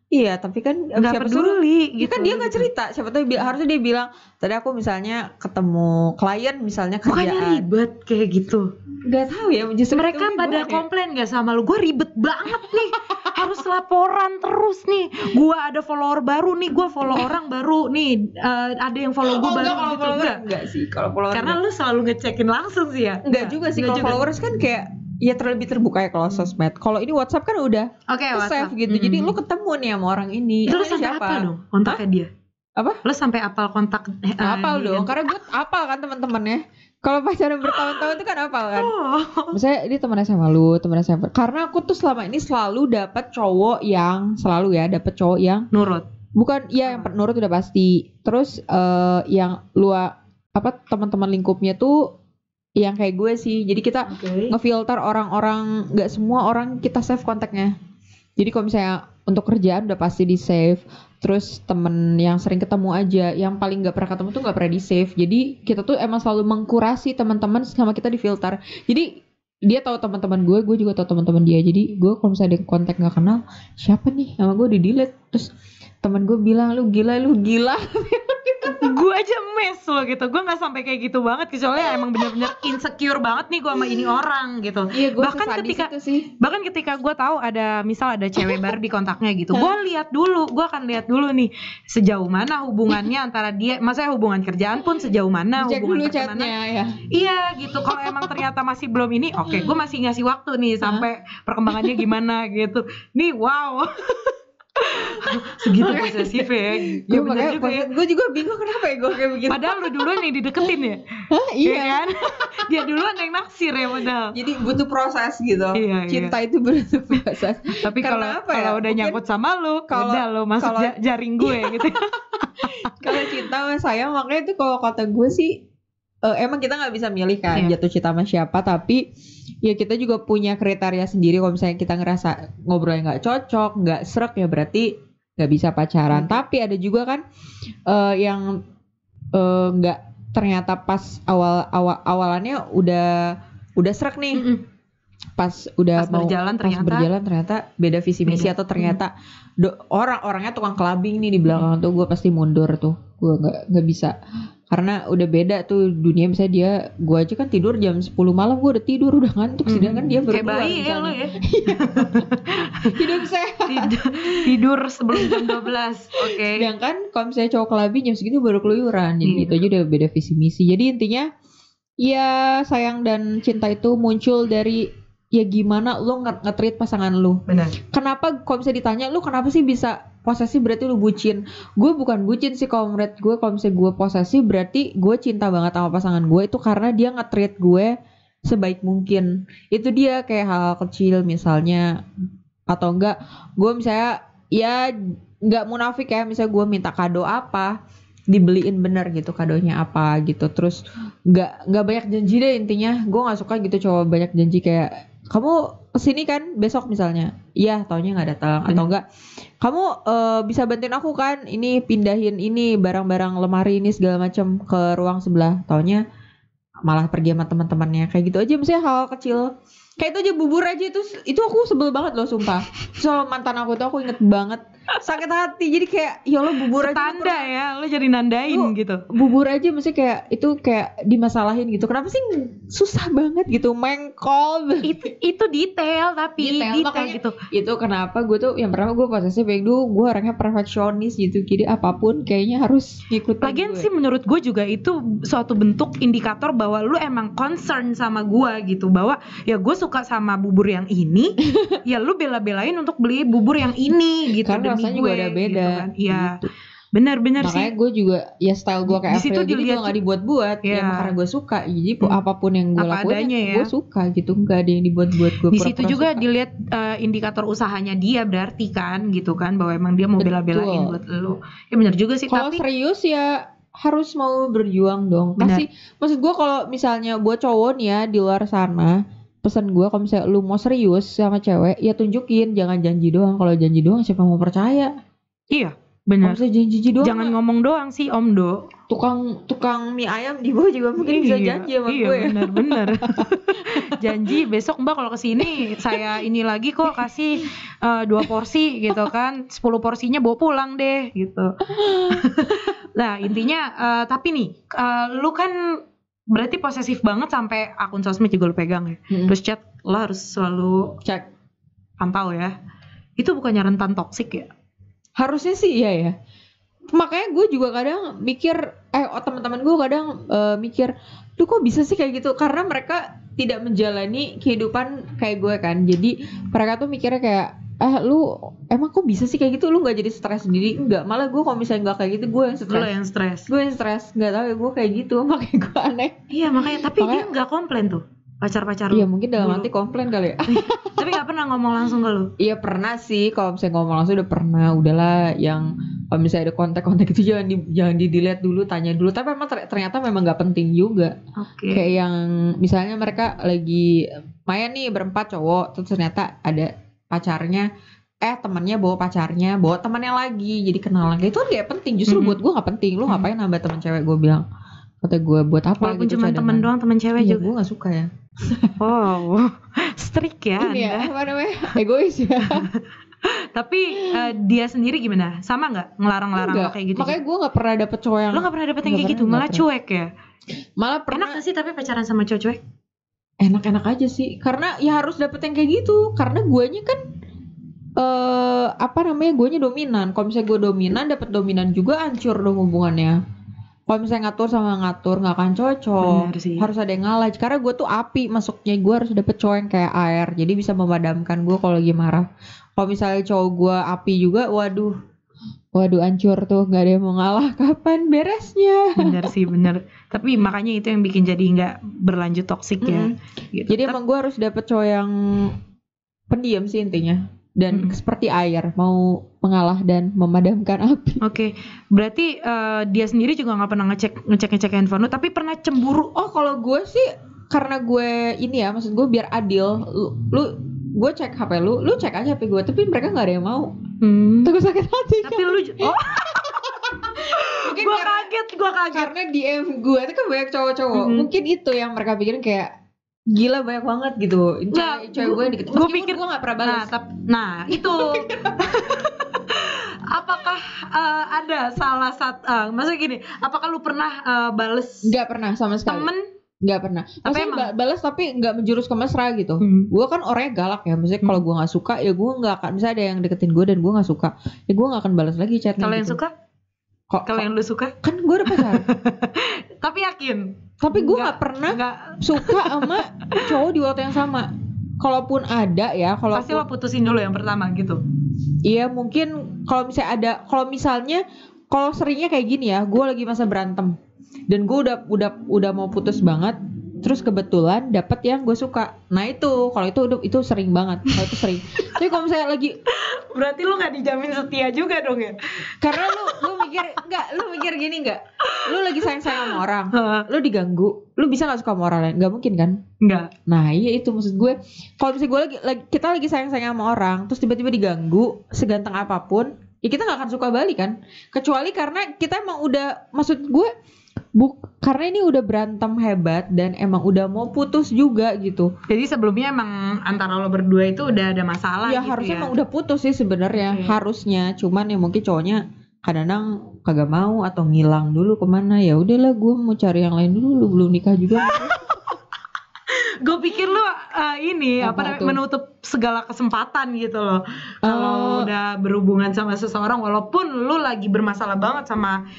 Iya, tapi kan nggak peduli gitu. Kan dia nggak cerita. Siapa tahu harusnya dia bilang, tadi aku misalnya ketemu klien misalnya kerjaan. Bukannya ribet kayak gitu? Gak tahu ya. Justru mereka pada komplain nggak sama lu? Gue ribet banget nih, harus laporan terus nih. Gue ada follower baru nih, gue follow orang baru nih. Ada yang follow gue baru gitu. Enggak sih kalau follower. Karena lu selalu ngecekin langsung sih ya. Enggak juga sih, kalau followers kan kayak ya terlebih terbuka ya kalau sosmed. Kalau ini WhatsApp kan udah save gitu. Jadi lu ketemu nih sama orang ini. Itu lu sampai apa dong kontaknya dia? Apa? Lu sampai apal kontak? Apal dong, karena gue apal kan teman-temannya. Kalau pacaran bertahun-tahun itu kan apal kan. Misalnya ini teman SMA lu, teman SMA. Karena aku tuh selama ini selalu dapat cowok yang nurut. Bukan, ya yang nurut udah pasti. Terus yang teman-teman lingkupnya tuh yang kayak gue sih. Jadi kita ngefilter orang-orang, nggak semua orang kita save kontaknya. Jadi kalau misalnya untuk kerjaan udah pasti di save. Terus temen yang sering ketemu aja, yang paling nggak pernah ketemu tuh nggak pernah di save. Jadi kita tuh emang selalu mengkurasi teman-teman sama kita di filter. Jadi dia tahu teman-teman gue juga tahu teman-teman dia. Jadi gue kalau misalnya ada kontak nggak kenal, siapa nih, sama gue di delete. Terus teman gue bilang lu gila. Gue aja mes loh gitu. Gue nggak sampai kayak gitu banget, kecuali emang bener-bener insecure banget nih gue sama ini orang gitu. Iya, gue bahkan ketika gue tahu ada cewek baru di kontaknya gitu, gue akan lihat dulu nih sejauh mana hubungannya antara dia, maksudnya hubungan kerjaan pun sejauh mana, cek hubungan dulu chatnya ya. Iya gitu. Kalau emang ternyata masih belum ini, oke, gue masih ngasih waktu nih sampai perkembangannya gimana gitu. Nih wow. Segitu posesif ya. Ya makanya gue juga bingung kenapa ya gue kayak begitu. Padahal lu duluan yang dideketin ya. Iya kan? Dia duluan yang naksir ya padahal. Jadi butuh proses gitu. Iya, cinta itu butuh proses. Tapi kalau udah nyangkut sama lu, udah lu masuk jaring gue gitu. Kalau cinta sama sayang, makanya itu kalau kata gue sih emang kita nggak bisa milih kan jatuh cinta sama siapa, tapi ya kita juga punya kriteria sendiri. Kalau misalnya kita ngerasa ngobrolnya nggak cocok, nggak srek, ya berarti nggak bisa pacaran. Tapi ada juga kan yang nggak, ternyata pas awalannya udah srek nih. Pas berjalan ternyata beda visi misi, atau ternyata orangnya tukang clubbing nih di belakang tuh, gue pasti mundur tuh. Gue nggak bisa, karena udah beda tuh dunia. Misalnya gue aja kan tidur jam 10 malam, gue udah tidur, udah ngantuk, sedangkan dia baru keluar. Kayak bayi ya lo ya. Hidup sehat. Tidur sebelum jam 12. Oke. Sedangkan kalau misalnya cowok clubbing jam segitu baru keluyuran. Jadi itu aja udah beda visi misi. Jadi intinya ya sayang dan cinta itu muncul dari ya gimana lo nge-treat pasangan lo. Benar. Kenapa kalau misalnya ditanya lu kenapa sih bisa posesif, berarti lu bucin. Gue bukan bucin sih kalau menurut gue. Kalau misalnya gue posesif berarti gue cinta banget sama pasangan gue. Itu karena dia nge-treat gue sebaik mungkin. Itu dia kayak hal kecil misalnya, atau enggak gue misalnya ya nggak munafik ya, misalnya gue minta kado apa, dibeliin bener gitu kadonya apa gitu. Terus nggak banyak janji deh intinya. Gue nggak suka gitu cowok banyak janji, kayak kamu kesini kan besok misalnya, iya taunya nggak datang, atau enggak kamu bisa bantuin aku kan ini pindahin ini barang-barang lemari ini segala macam ke ruang sebelah, taunya malah pergi sama teman-temannya. Kayak gitu aja, misalnya hal kecil kayak itu aja, bubur aja itu aku sebel banget loh sumpah. Soal mantan aku tuh aku inget banget, sakit hati. Jadi kayak ya Allah, bubur aja tanda ya, lo jadi nandain lu, gitu. bubur aja mesti kayak itu kayak dimasalahin gitu. Kenapa sih susah banget gitu, mengkol. Itu detail tapi detail makanya gitu. Itu kenapa gue tuh yang pertama gue posesif, yang dulu gue orangnya perfeksionis gitu. Jadi apapun kayaknya harus ngikutin. Lagian gue sih menurut gue juga itu suatu bentuk indikator bahwa lu emang concern sama gue gitu, bahwa ya gue suka sama bubur yang ini, ya lu bela-belain untuk beli bubur yang ini gitu. Karena rasanya juga ada beda gitu kan. Iya. gitu. Benar-benar sih. Makanya gue juga ya style gue kayak Di situ Avril, jadi gue gak dibuat-buat ya, karena gue suka. Jadi apapun yang gue lakuin ya, gue suka gitu, gak ada yang dibuat-buat. Gue di situ juga suka. Dilihat indikator usahanya dia berarti kan gitu kan, bahwa emang dia mau bela-belain buat lo. Ya benar juga sih. Kalau serius ya harus mau berjuang dong. Pasti maksud gue kalau misalnya buat cowok nih ya di luar sana, pesan gue kalau misalnya lu mau serius sama cewek ya tunjukin, jangan janji doang. Kalau janji doang siapa mau percaya? Iya benar. Janji doang. Jangan ngomong doang sih Om Do. Tukang mie ayam di bawah juga mungkin bisa janji sama gue. Iya benar. Janji besok Mbak kalau kesini saya ini lagi kok, kasih 2 porsi gitu kan, 10 porsinya bawa pulang deh gitu. Nah intinya tapi nih lu kan berarti posesif banget sampai akun sosmed juga lu pegang ya. Terus chat lo harus selalu cek, pantau ya. Itu bukannya rentan toksik ya? Harusnya sih iya ya. Makanya gue juga kadang mikir, teman-teman gue kadang mikir, lu kok bisa sih kayak gitu? Karena mereka tidak menjalani kehidupan kayak gue kan. Jadi mereka tuh mikirnya kayak, lu emang kok bisa sih kayak gitu? Lu nggak jadi stres sendiri? Enggak, malah gue kalau misalnya nggak kayak gitu gue yang stres. Lo yang stres. Gue yang stres, nggak tahu ya gue kayak gitu, makanya gue aneh. Iya makanya, tapi dia nggak komplain tuh pacar-pacar lu. Iya mungkin dalam hati komplain kali ya. Tapi nggak pernah ngomong langsung ke lu? Iya pernah sih, kalau misalnya ngomong langsung udah pernah. Udahlah, yang kalau misalnya ada kontak-kontak itu jangan di delete dulu, tanya dulu. Tapi memang ternyata memang nggak penting juga. Kayak yang misalnya mereka lagi main nih berempat cowok, terus ternyata ada pacarnya, temannya bawa pacarnya, bawa temannya lagi, jadi kenalan. Itu nggak penting. Justru buat gue nggak penting. Lu ngapain nambah teman cewek? Gue bilang, kata gue buat apa? Walaupun gitu, cuma temen doang, temen cewek juga. Gue nggak suka ya. Wow, strict ya ini Anda. Ya, apa namanya? Egois ya. Tapi dia sendiri gimana? Sama nggak ngelarang-larang lo kayak gitu? Makanya gue nggak pernah dapet cowok yang. Lo nggak pernah dapet yang kayak gitu, malah cuek ya? Malah pernah. Enak gak sih tapi pacaran sama cowok cuek? Enak-enak aja sih, karena ya harus dapet yang kayak gitu. Karena guanya kan guanya dominan. Kalau misalnya gue dominan, dapet dominan juga, hancur dong hubungannya. Kalau misalnya ngatur sama ngatur nggak akan cocok. Harus ada yang ngalah. Karena gue tuh api masuknya, gue harus dapet cowok yang kayak air, jadi bisa memadamkan gue kalau lagi marah. Kalau misalnya cowok gue api juga, waduh hancur tuh, nggak ada yang mau ngalah. Kapan beresnya? Bener sih, bener. Tapi makanya itu yang bikin jadi nggak berlanjut toksik ya. Gitu. Jadi emang gue harus dapet cowok yang pendiam sih intinya. Dan seperti air, mau mengalah dan memadamkan api. Oke. Berarti dia sendiri juga nggak pernah ngecek handphone lu, tapi pernah cemburu? Oh kalau gue sih karena gue ini ya, maksud gue biar adil, lu gue cek HP lu cek aja HP gue, tapi mereka nggak ada yang mau. Takut sakit hati. Tapi lu mungkin gue kaget. Karena DM gue itu kan banyak cowok-cowok. Mungkin itu yang mereka pikirin kayak, gila banyak banget gitu. Cewek gue dikit. Gue pikir gue nggak pernah balas. Nah itu. Apakah ada salah satu? Maksudnya gini, apakah lu pernah bales? Nggak pernah sama sekali. Temen? Nggak pernah. Maksudnya balas tapi nggak menjurus ke mesra gitu. Gue kan orangnya galak ya. Maksudnya kalau gue nggak suka ya gue nggak akan. Misalnya ada yang deketin gue dan gue nggak suka, ya gue nggak akan balas lagi chatnya. Kalau gitu. yang suka? Kalau yang lu suka? Kan gue udah pacaran. Tapi yakin? Tapi gue nggak pernah suka sama cowok di waktu yang sama. Kalaupun ada ya, pasti lo putusin dulu yang pertama gitu. Iya mungkin kalau misalnya ada, kalau seringnya kayak gini ya, gue lagi masa berantem dan gue udah mau putus banget, terus kebetulan dapet yang gue suka. Nah itu kalau itu sering banget, kalau itu sering. Tapi kalau misalnya lagi, Berarti lu nggak dijamin setia juga dong ya? karena lu mikir gini nggak, lu lagi sayang sama orang, lu diganggu, lu bisa nggak suka sama orang lain? Nggak mungkin kan? Nggak. Nah iya itu maksud gue. Kalau misalnya gue kita lagi sayang sama orang, terus tiba-tiba diganggu, seganteng apapun, ya kita nggak akan suka balik kan? Kecuali karena kita emang udah, maksud gue karena ini udah berantem hebat dan emang udah mau putus juga gitu. Jadi sebelumnya emang antara lo berdua itu udah ada masalah Ya gitu harusnya ya? emang udah putus sih sebenarnya, harusnya. Cuman ya mungkin cowoknya kadang-kadang kagak mau atau ngilang dulu kemana. Ya udahlah, gue mau cari yang lain dulu, lu belum nikah juga. Gue pikir lu ini Apa tuh? menutup segala kesempatan gitu loh. Kalau udah berhubungan sama seseorang, walaupun lu lagi bermasalah banget sama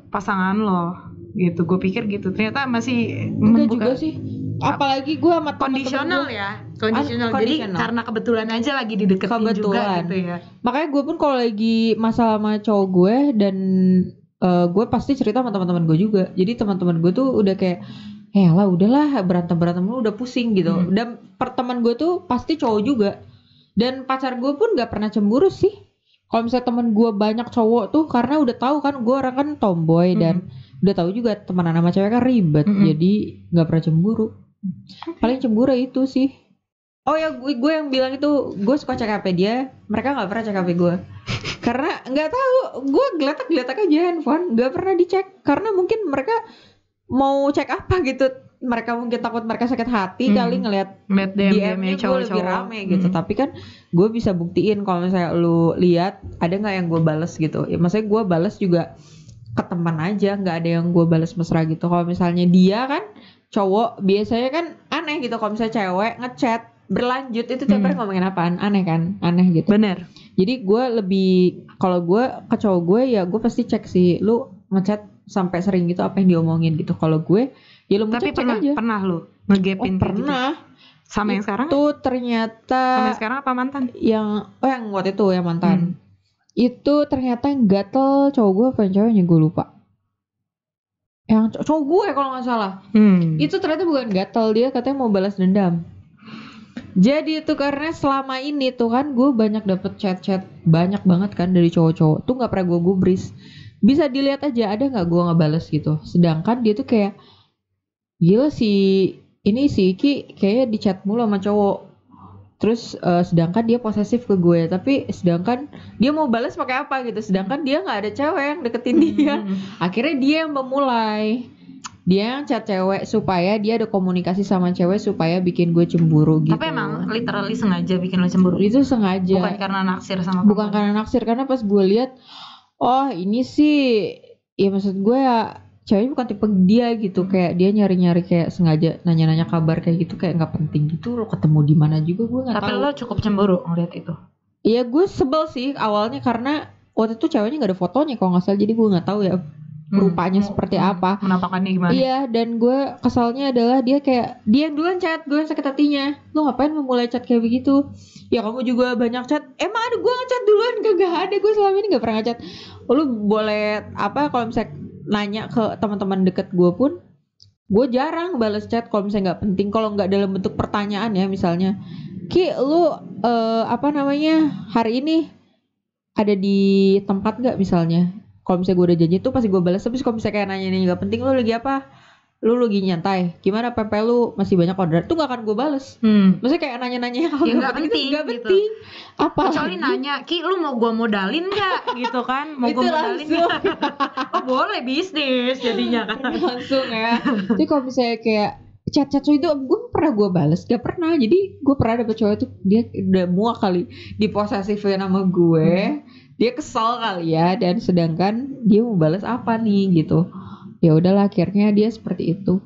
pasangan lo gitu. Gue pikir gitu. Ternyata masih Enggak juga sih. Apalagi gue sama temen-temen kondisional gue. ya. Kondisional. Jadi Kondisional. karena kebetulan aja lagi dideketin juga gitu ya. Makanya gue pun kalau lagi masalah sama cowok gue dan gue pasti cerita sama teman-teman gue juga. Jadi teman-teman gue tuh udah kayak, lah udahlah, berantem lu udah pusing gitu. Dan teman gue tuh pasti cowok juga. Dan pacar gue pun gak pernah cemburu sih. Kalau misalnya teman gue banyak cowok tuh, karena udah tahu kan gue orang kan tomboy dan udah tahu juga temenan sama cewek kan ribet. Jadi gak pernah cemburu. Paling cemburu itu sih. Oh ya, gue yang bilang itu gue suka cek HP dia, mereka nggak pernah cek HP gue. Karena nggak tahu, gue geletak aja handphone, nggak pernah dicek. Karena mungkin mereka mau cek apa gitu. Mereka mungkin takut mereka sakit hati kali ngelihat DM-nya gue lebih rame gitu. Tapi kan gue bisa buktiin kalau misalnya lu lihat ada nggak yang gue bales gitu. Ya maksudnya gue bales juga ke teman aja, nggak ada yang gue bales mesra gitu. Kalau misalnya dia kan cowok biasanya kan aneh gitu. Kalau misalnya cewek ngechat berlanjut itu tiap hari ngomongin apaan, aneh kan, aneh gitu. Bener. Jadi gue lebih, kalau gue ke cowok gue ya gue pasti cek sih, lu ngechat sampai sering gitu apa yang diomongin gitu. Kalau gue ya lu tapi cek aja. pernah lu ngegapin Pernah gitu? Sama yang sekarang? Itu ternyata Sama yang sekarang apa mantan? yang waktu itu yang mantan. Itu ternyata yang gatel cowok gue apa yang ceweknya gue lupa. Yang cowok gue kalau nggak salah. Itu ternyata bukan gatel, dia katanya mau balas dendam. Jadi itu karena selama ini tuh kan gue banyak dapet chat-chat banyak banget kan dari cowok-cowok tuh nggak pernah gue gubris. Bisa dilihat aja ada nggak gue ngebales gitu. Sedangkan dia tuh kayak gila si Iki kayaknya di chat mulu sama cowok. Terus sedangkan dia posesif ke gue, tapi sedangkan dia mau balas pakai apa gitu. Sedangkan dia nggak ada cewek yang deketin dia. Akhirnya dia yang memulai. Dia yang chat cewek supaya dia ada komunikasi sama cewek supaya bikin gue cemburu gitu. Tapi emang literally sengaja bikin lo cemburu? Itu sengaja. Bukan karena naksir sama Bukan karena naksir, karena pas gue lihat, oh ini sih, ya maksud gue ya ceweknya bukan tipe dia gitu. Kayak dia nyari-nyari kayak sengaja nanya-nanya kabar kayak gitu, kayak nggak penting gitu. Lo ketemu di mana juga gue nggak tahu. Tapi lo cukup cemburu ngeliat itu? Iya gue sebel sih awalnya karena waktu itu ceweknya nggak ada fotonya kalau nggak salah, jadi gue nggak tahu ya rupanya seperti apa, menampakannya gimana. Iya, dan gue kesalnya adalah dia yang duluan chat, gue yang sakit hatinya. Lo ngapain memulai chat kayak begitu? Ya kamu juga banyak chat. Emang ada gue ngechat duluan? Gak ada, gue selama ini gak pernah ngechat. Lo boleh apa kalau misalnya nanya ke teman-teman deket gue pun, gue jarang balas chat kalau misalnya gak penting. Kalau gak dalam bentuk pertanyaan ya, misalnya Ki, lu hari ini ada di tempat gak misalnya. Kalau misalnya gue udah janji tuh pasti gue balas. Tapi kalau misalnya kayak nanya-nanya gak penting, lu lagi apa? Lu lagi nyantai? Gimana PP lu? Masih banyak order? Tuh gak akan gue balas. Maksudnya kayak nanya-nanya hal ya, gak penting, gak gitu. penting. Apa? Kecuali nanya, Ki lu mau gue modalin gak? Gitu kan? Mau gue modalin gak? Oh boleh, bisnis jadinya kan. Langsung ya. Jadi kalau misalnya kayak chat-chat itu gue pernah gue balas, gak pernah. Jadi gue pernah dapet cowok itu, dia udah muak kali diposesifin sama gue. Dia kesal kali ya, dan sedangkan dia mau balas apa nih gitu. Ya udahlah, akhirnya dia seperti itu.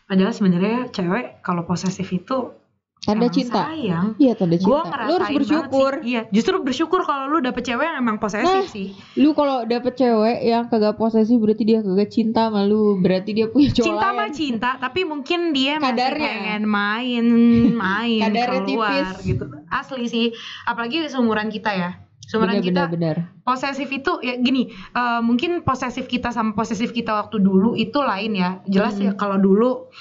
Padahal sebenarnya cewek kalau posesif itu tanda cinta. Sayang. Iya, tanda cinta. Gua ngerasain lu harus bersyukur. Iya, justru bersyukur kalau lu dapet cewek yang emang posesif sih. Lu kalau dapet cewek yang kagak posesif berarti dia kagak cinta sama lu. Berarti dia punya cowok cinta lain. mah cinta, tapi mungkin dia kadarnya. masih pengen main kadarnya keluar tipis gitu. Asli sih, apalagi seumuran kita ya. Sebenarnya kita Benar. posesif itu ya gini, mungkin posesif kita sama posesif kita waktu dulu itu lain ya. Jelas ya kalau dulu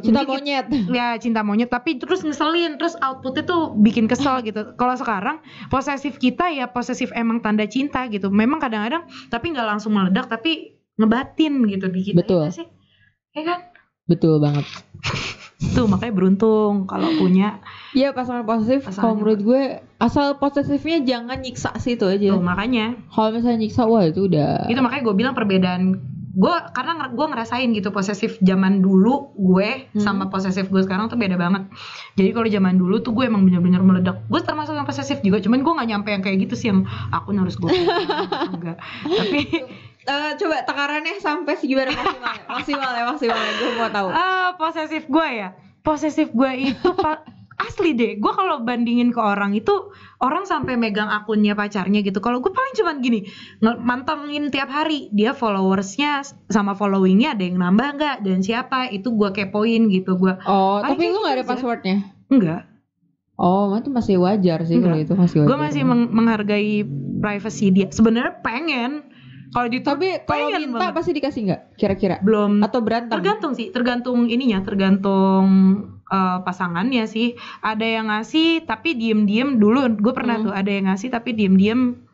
Cinta mungkin monyet. ya cinta monyet, tapi terus ngeselin, terus outputnya tuh bikin kesel gitu. Kalau sekarang posesif kita ya posesif emang tanda cinta gitu. Memang kadang-kadang tapi nggak langsung meledak, tapi ngebatin gitu di kita. Betul. Ya nggak sih? Ya kan? Betul banget. Tuh makanya beruntung kalau punya. Iya, pasangan posesif. Kalau menurut gue asal posesifnya jangan nyiksa sih, itu aja. Tuh makanya. Kalau misalnya nyiksa, wah itu udah. Itu makanya gue bilang perbedaan gue, karena gue ngerasain gitu posesif zaman dulu gue sama posesif gue sekarang tuh beda banget. Jadi kalau zaman dulu tuh gue emang bener-bener meledak. Gue termasuk yang posesif juga, cuman gue nggak nyampe yang kayak gitu sih, yang akun harus gue enggak. Tapi Coba takarannya sampai segimana maksimal ya, gue mau tahu. posesif gue itu asli deh, gue kalau bandingin ke orang itu, orang sampai megang akunnya pacarnya gitu. Kalau gue paling cuman gini, mantengin tiap hari dia followersnya sama followingnya ada yang nambah nggak dan siapa, itu gue kepoin gitu. Gue Tapi lu nggak ada passwordnya? enggak. Oh, itu masih wajar sih kalau itu masih wajar. Gue masih menghargai privacy dia. Sebenarnya pengen kalau tapi kalau minta banget. pasti dikasih nggak kira-kira? Belum. Atau berantem? Tergantung ininya, tergantung pasangannya sih. Ada yang ngasih tapi diem-diem dulu. Gue pernah tuh ada yang ngasih tapi diem-diem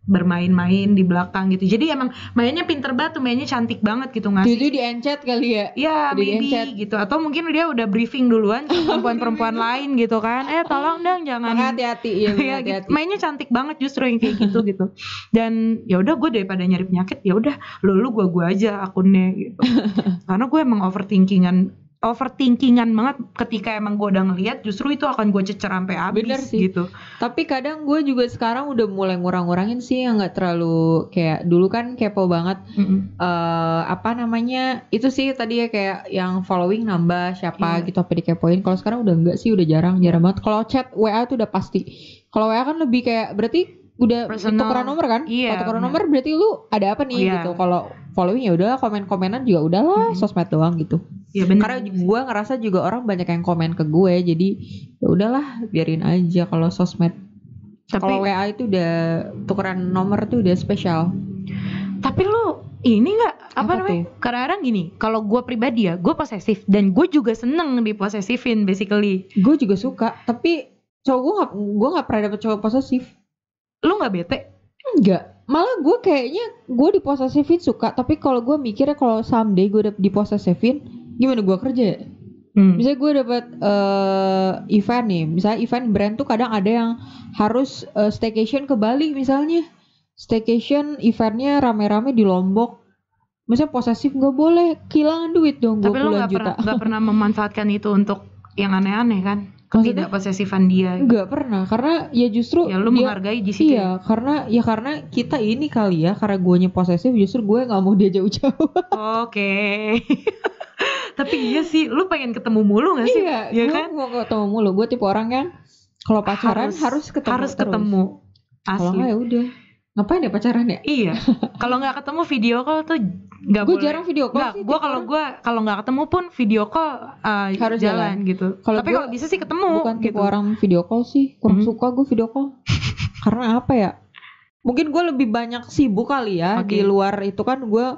bermain-main di belakang gitu. Jadi emang mainnya pinter banget tuh, mainnya cantik banget gitu ngasih. Itu di encet kali ya? Ya maybe gitu. Atau mungkin dia udah briefing duluan ke perempuan-perempuan lain gitu kan. Tolong dong jangan. Makanya hati-hati ya. Gitu. Mainnya cantik banget justru yang kayak gitu. Dan ya udah, gue daripada nyari penyakit, ya udah lu gue aja akunnya gitu. Karena gue emang overthinkingan banget. Ketika emang gue udah ngeliat, justru itu akan gue cecer sampai habis. Bener sih gitu. Tapi kadang gue juga sekarang udah mulai ngurang-ngurangin sih, yang nggak terlalu kayak dulu kan kepo banget. Itu sih tadi ya, kayak yang following nambah siapa gitu apa dikepoin. Kalau sekarang udah enggak sih, udah jarang banget. Kalau chat WA tuh udah pasti. Kalau WA kan lebih kayak berarti udah tukeran nomor kan? Kalau tukeran nomor berarti lu ada apa nih gitu. Kalau following ya udah, komen-komenan juga udahlah, sosmed doang gitu. Ya, bener. Karena gue ngerasa juga orang banyak yang komen ke gue, jadi ya udahlah biarin aja kalau sosmed. Kalau WA itu udah tukeran nomor tuh udah spesial. Tapi lu ini nggak apa namanya? Kadang-kadang gini, kalau gue pribadi ya, gue posesif dan gue juga seneng diposesifin basically. Gue juga suka, tapi cowok gue nggak pernah dapet cowok posesif. Lu nggak bete? Enggak, malah gue kayaknya gue diposesifin suka, tapi kalau gue mikirnya kalau someday gue diposesifin, gimana gue kerja ya? Misalnya gue dapet event nih, misalnya event brand tuh kadang ada yang harus staycation ke Bali misalnya. Staycation eventnya rame-rame di Lombok. Misalnya posesif nggak boleh, kehilangan duit dong. Tapi lu nggak pernah memanfaatkan itu untuk yang aneh-aneh kan? Tidak posesifan dia. Nggak pernah, karena ya justru ya lu menghargai di situ. Iya, karena kita ini kali ya, karena guanya posesif, justru gue nggak mau dia jauh-jauh. Oke. Tapi iya sih, lu pengen ketemu mulu gak sih? Iya, ya gue kan? mau ketemu mulu. Gue tipe orang yang kalau pacaran harus ketemu. Kalau nggak ya udah. Ngapain ya pacaran ya? Iya. Kalau nggak ketemu video call tuh nggak boleh. Gue jarang video call sih. Gue kalau nggak ketemu pun video call harus jalan gitu. Tapi kalau bisa sih ketemu. Bukan tipe orang video call sih. Kurang suka gue video call. Karena apa ya? Mungkin gue lebih banyak sibuk kali ya. Di luar itu kan gue,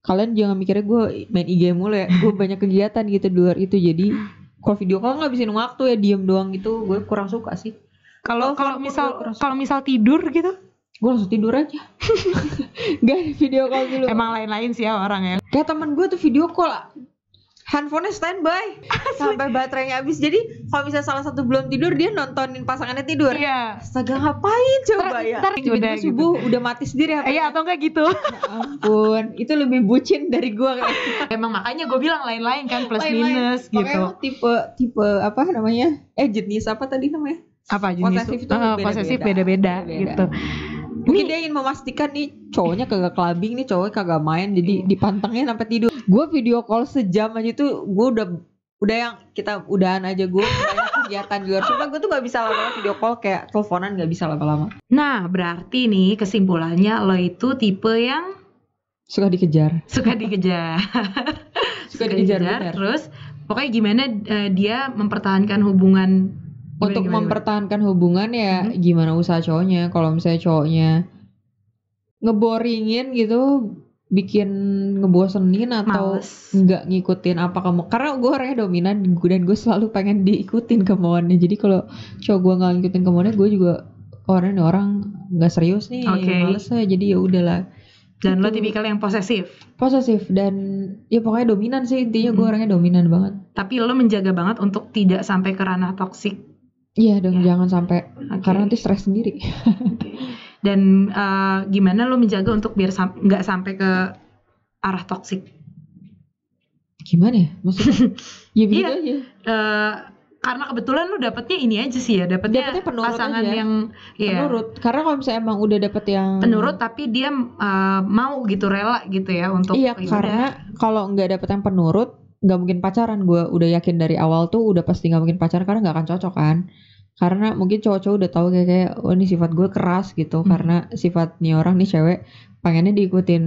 kalian jangan mikirnya gue main IG mulu ya. Gue banyak kegiatan gitu di luar itu. Jadi kalau video call ngabisin waktu ya, diem doang gitu. Gue kurang suka sih. Kalau misal tidur gitu, gue langsung tidur aja. Gak ada video call dulu. Emang lain-lain sih ya orang ya. Kayak temen gue tuh video call, handphonenya standby sampai baterainya habis. Jadi kalau misalnya salah satu belum tidur, dia nontonin pasangannya tidur. Iya. Astaga, ngapain coba ya? Tiba-tiba subuh udah mati sendiri. Iya, atau enggak gitu. Ya ampun, itu lebih bucin dari gue kayak. Emang makanya gue bilang lain-lain kan, plus minus gitu. Makanya tipe apa namanya? Jenis apa tadi namanya? Apa jenis? Posesif beda-beda gitu. Mungkin dia ingin memastikan nih cowoknya kagak clubbing, nih cowoknya kagak main, jadi dipantengin sampai tidur. Gue video call sejam aja tuh gue udah yang kita udahan aja, gue banyak kegiatan di luar. Cuma gue tuh gak bisa lama-lama video call, kayak teleponan gak bisa lama-lama. Nah berarti nih kesimpulannya lo itu tipe yang suka dikejar. Suka dikejar. Bener. Terus pokoknya gimana dia mempertahankan hubungan untuk gimana? mempertahankan hubungan ya gimana usaha cowoknya. Kalau misalnya cowoknya ngeboringin gitu, bikin ngebosenin atau Males. nggak ngikutin apa kamu, karena gue orangnya dominan dan gue selalu pengen diikutin kemauannya. Jadi kalau cowok gue nggak ngikutin kemauannya, gue juga orang nggak serius nih, males ya. Jadi ya udahlah. Dan lo Gitu. tipikal yang posesif Dan ya pokoknya dominan sih intinya. Gue orangnya dominan banget. tapi lo menjaga banget untuk tidak sampai ke ranah toksik. Iya dong, jangan sampai Oke. karena nanti stres sendiri. Dan gimana lo menjaga untuk biar nggak sampai ke arah toksik? Gimana ya maksudnya? Ya begitu Iya. aja. Karena kebetulan lo dapetnya ini aja sih ya, dapetnya penurut pasangan aja. yang Penurut. Karena kalau misalnya emang udah dapet yang penurut tapi dia mau gitu, rela gitu ya untuk iya, ya karena kalau nggak dapet yang penurut, nggak mungkin pacaran. Gue udah yakin dari awal tuh udah pasti nggak mungkin pacaran, karena nggak akan cocok kan. Karena mungkin cowok-cowok udah tahu kayak oh ini sifat gue keras gitu. Karena sifat nih orang nih cewek pengennya diikutin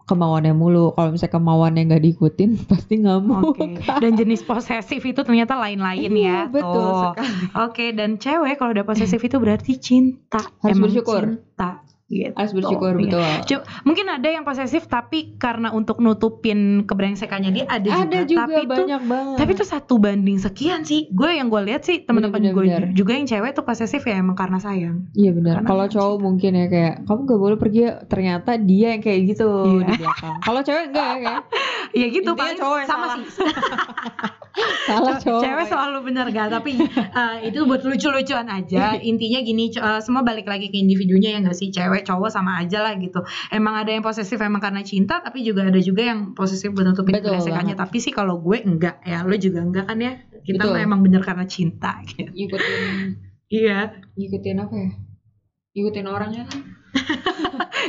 kemauannya mulu. Kalau misalnya kemauannya nggak diikutin pasti ngamuk. Oke. Dan jenis posesif itu ternyata lain-lain ya. Betul Tuh. sekali. Oke, dan cewek kalau udah posesif itu berarti cinta. Harus Emang bersyukur. Cinta. Gitu. Harus bersyukur, Iya. betul. Mungkin ada yang posesif tapi karena untuk nutupin kebrengsekannya dia ada juga. Tapi banyak banget. Tapi itu 1 banding sekian sih. Yang gue lihat sih teman-teman gue Bener. juga yang cewek tuh posesif ya emang karena sayang. Iya benar. Karena Kalau cowok mungkin ya kayak kamu gak boleh pergi ya. Ternyata dia yang kayak gitu Iya. di belakang. Kalau cewek enggak ya kayak Ya gitu Intinya paling cowok yang sama salah. sih. salah cowok. Cewek selalu benar gak, tapi itu buat lucu-lucuan aja. Intinya gini, semua balik lagi ke individunya ya gak sih. Cewek cowok sama aja lah gitu. Emang ada yang posesif emang karena cinta, tapi juga ada juga yang posesif buat nutupin Betul kebrengsekannya. Tapi sih kalau gue enggak ya, lo juga enggak kan ya. Kita Betul. mah emang bener karena cinta gitu. Ngikutin apa ya? Ngikutin orangnya kan.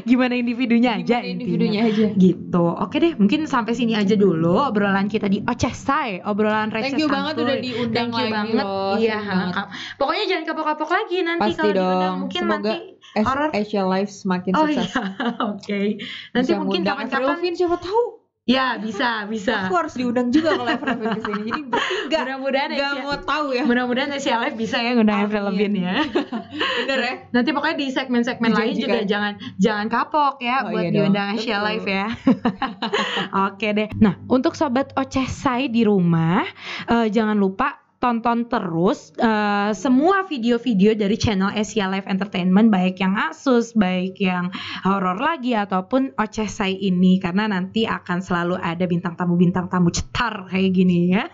Gimana individunya aja Gimana individunya aja. gitu. Oke deh, mungkin sampai sini aja dulu obrolan kita di Oceh Say, obrolan receh Thank you banget santuy. udah diundang Thank you lagi banget. loh. Iya, Seneng banget. pokoknya jangan kapok-kapok lagi nanti Pasti kalau diundang. dong. Mungkin Semoga nanti horor. Asia Life semakin Oh sukses. iya, oke. Nanti Bisa mungkin ngundang Avril kapan-kapan. Lavigne, siapa tahu. Ya, bisa. Aku harus diundang juga kalau Avril Lavigne kesini. Jadi bertiga. Mudah-mudahan Gak Asia- mau tahu ya. Mudah-mudahan Asia Live bisa ya ngundang Avril Lavigne ya. Bener ya. Nanti pokoknya di segmen-segmen lain juga jangan kapok ya Oh buat iya diundang dong. Asia Betul. Live ya. Oke deh. Nah, untuk sobat Oceh Say di rumah, jangan lupa tonton terus semua video-video dari channel Asia Live Entertainment, baik yang Asus, baik yang horor lagi ataupun Oceh Say ini, karena nanti akan selalu ada bintang tamu cetar kayak gini ya.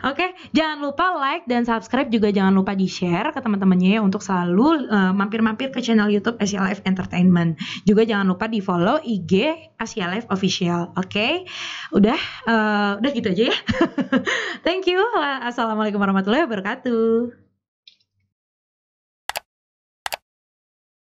Oke, jangan lupa like dan subscribe, juga jangan lupa di-share ke teman-temannya ya untuk selalu mampir-mampir ke channel YouTube Asia Live Entertainment. Juga jangan lupa di-follow IG Asia Live Official. Oke. Udah gitu aja ya. Thank you. Assalamualaikum warahmatullahi wabarakatuh.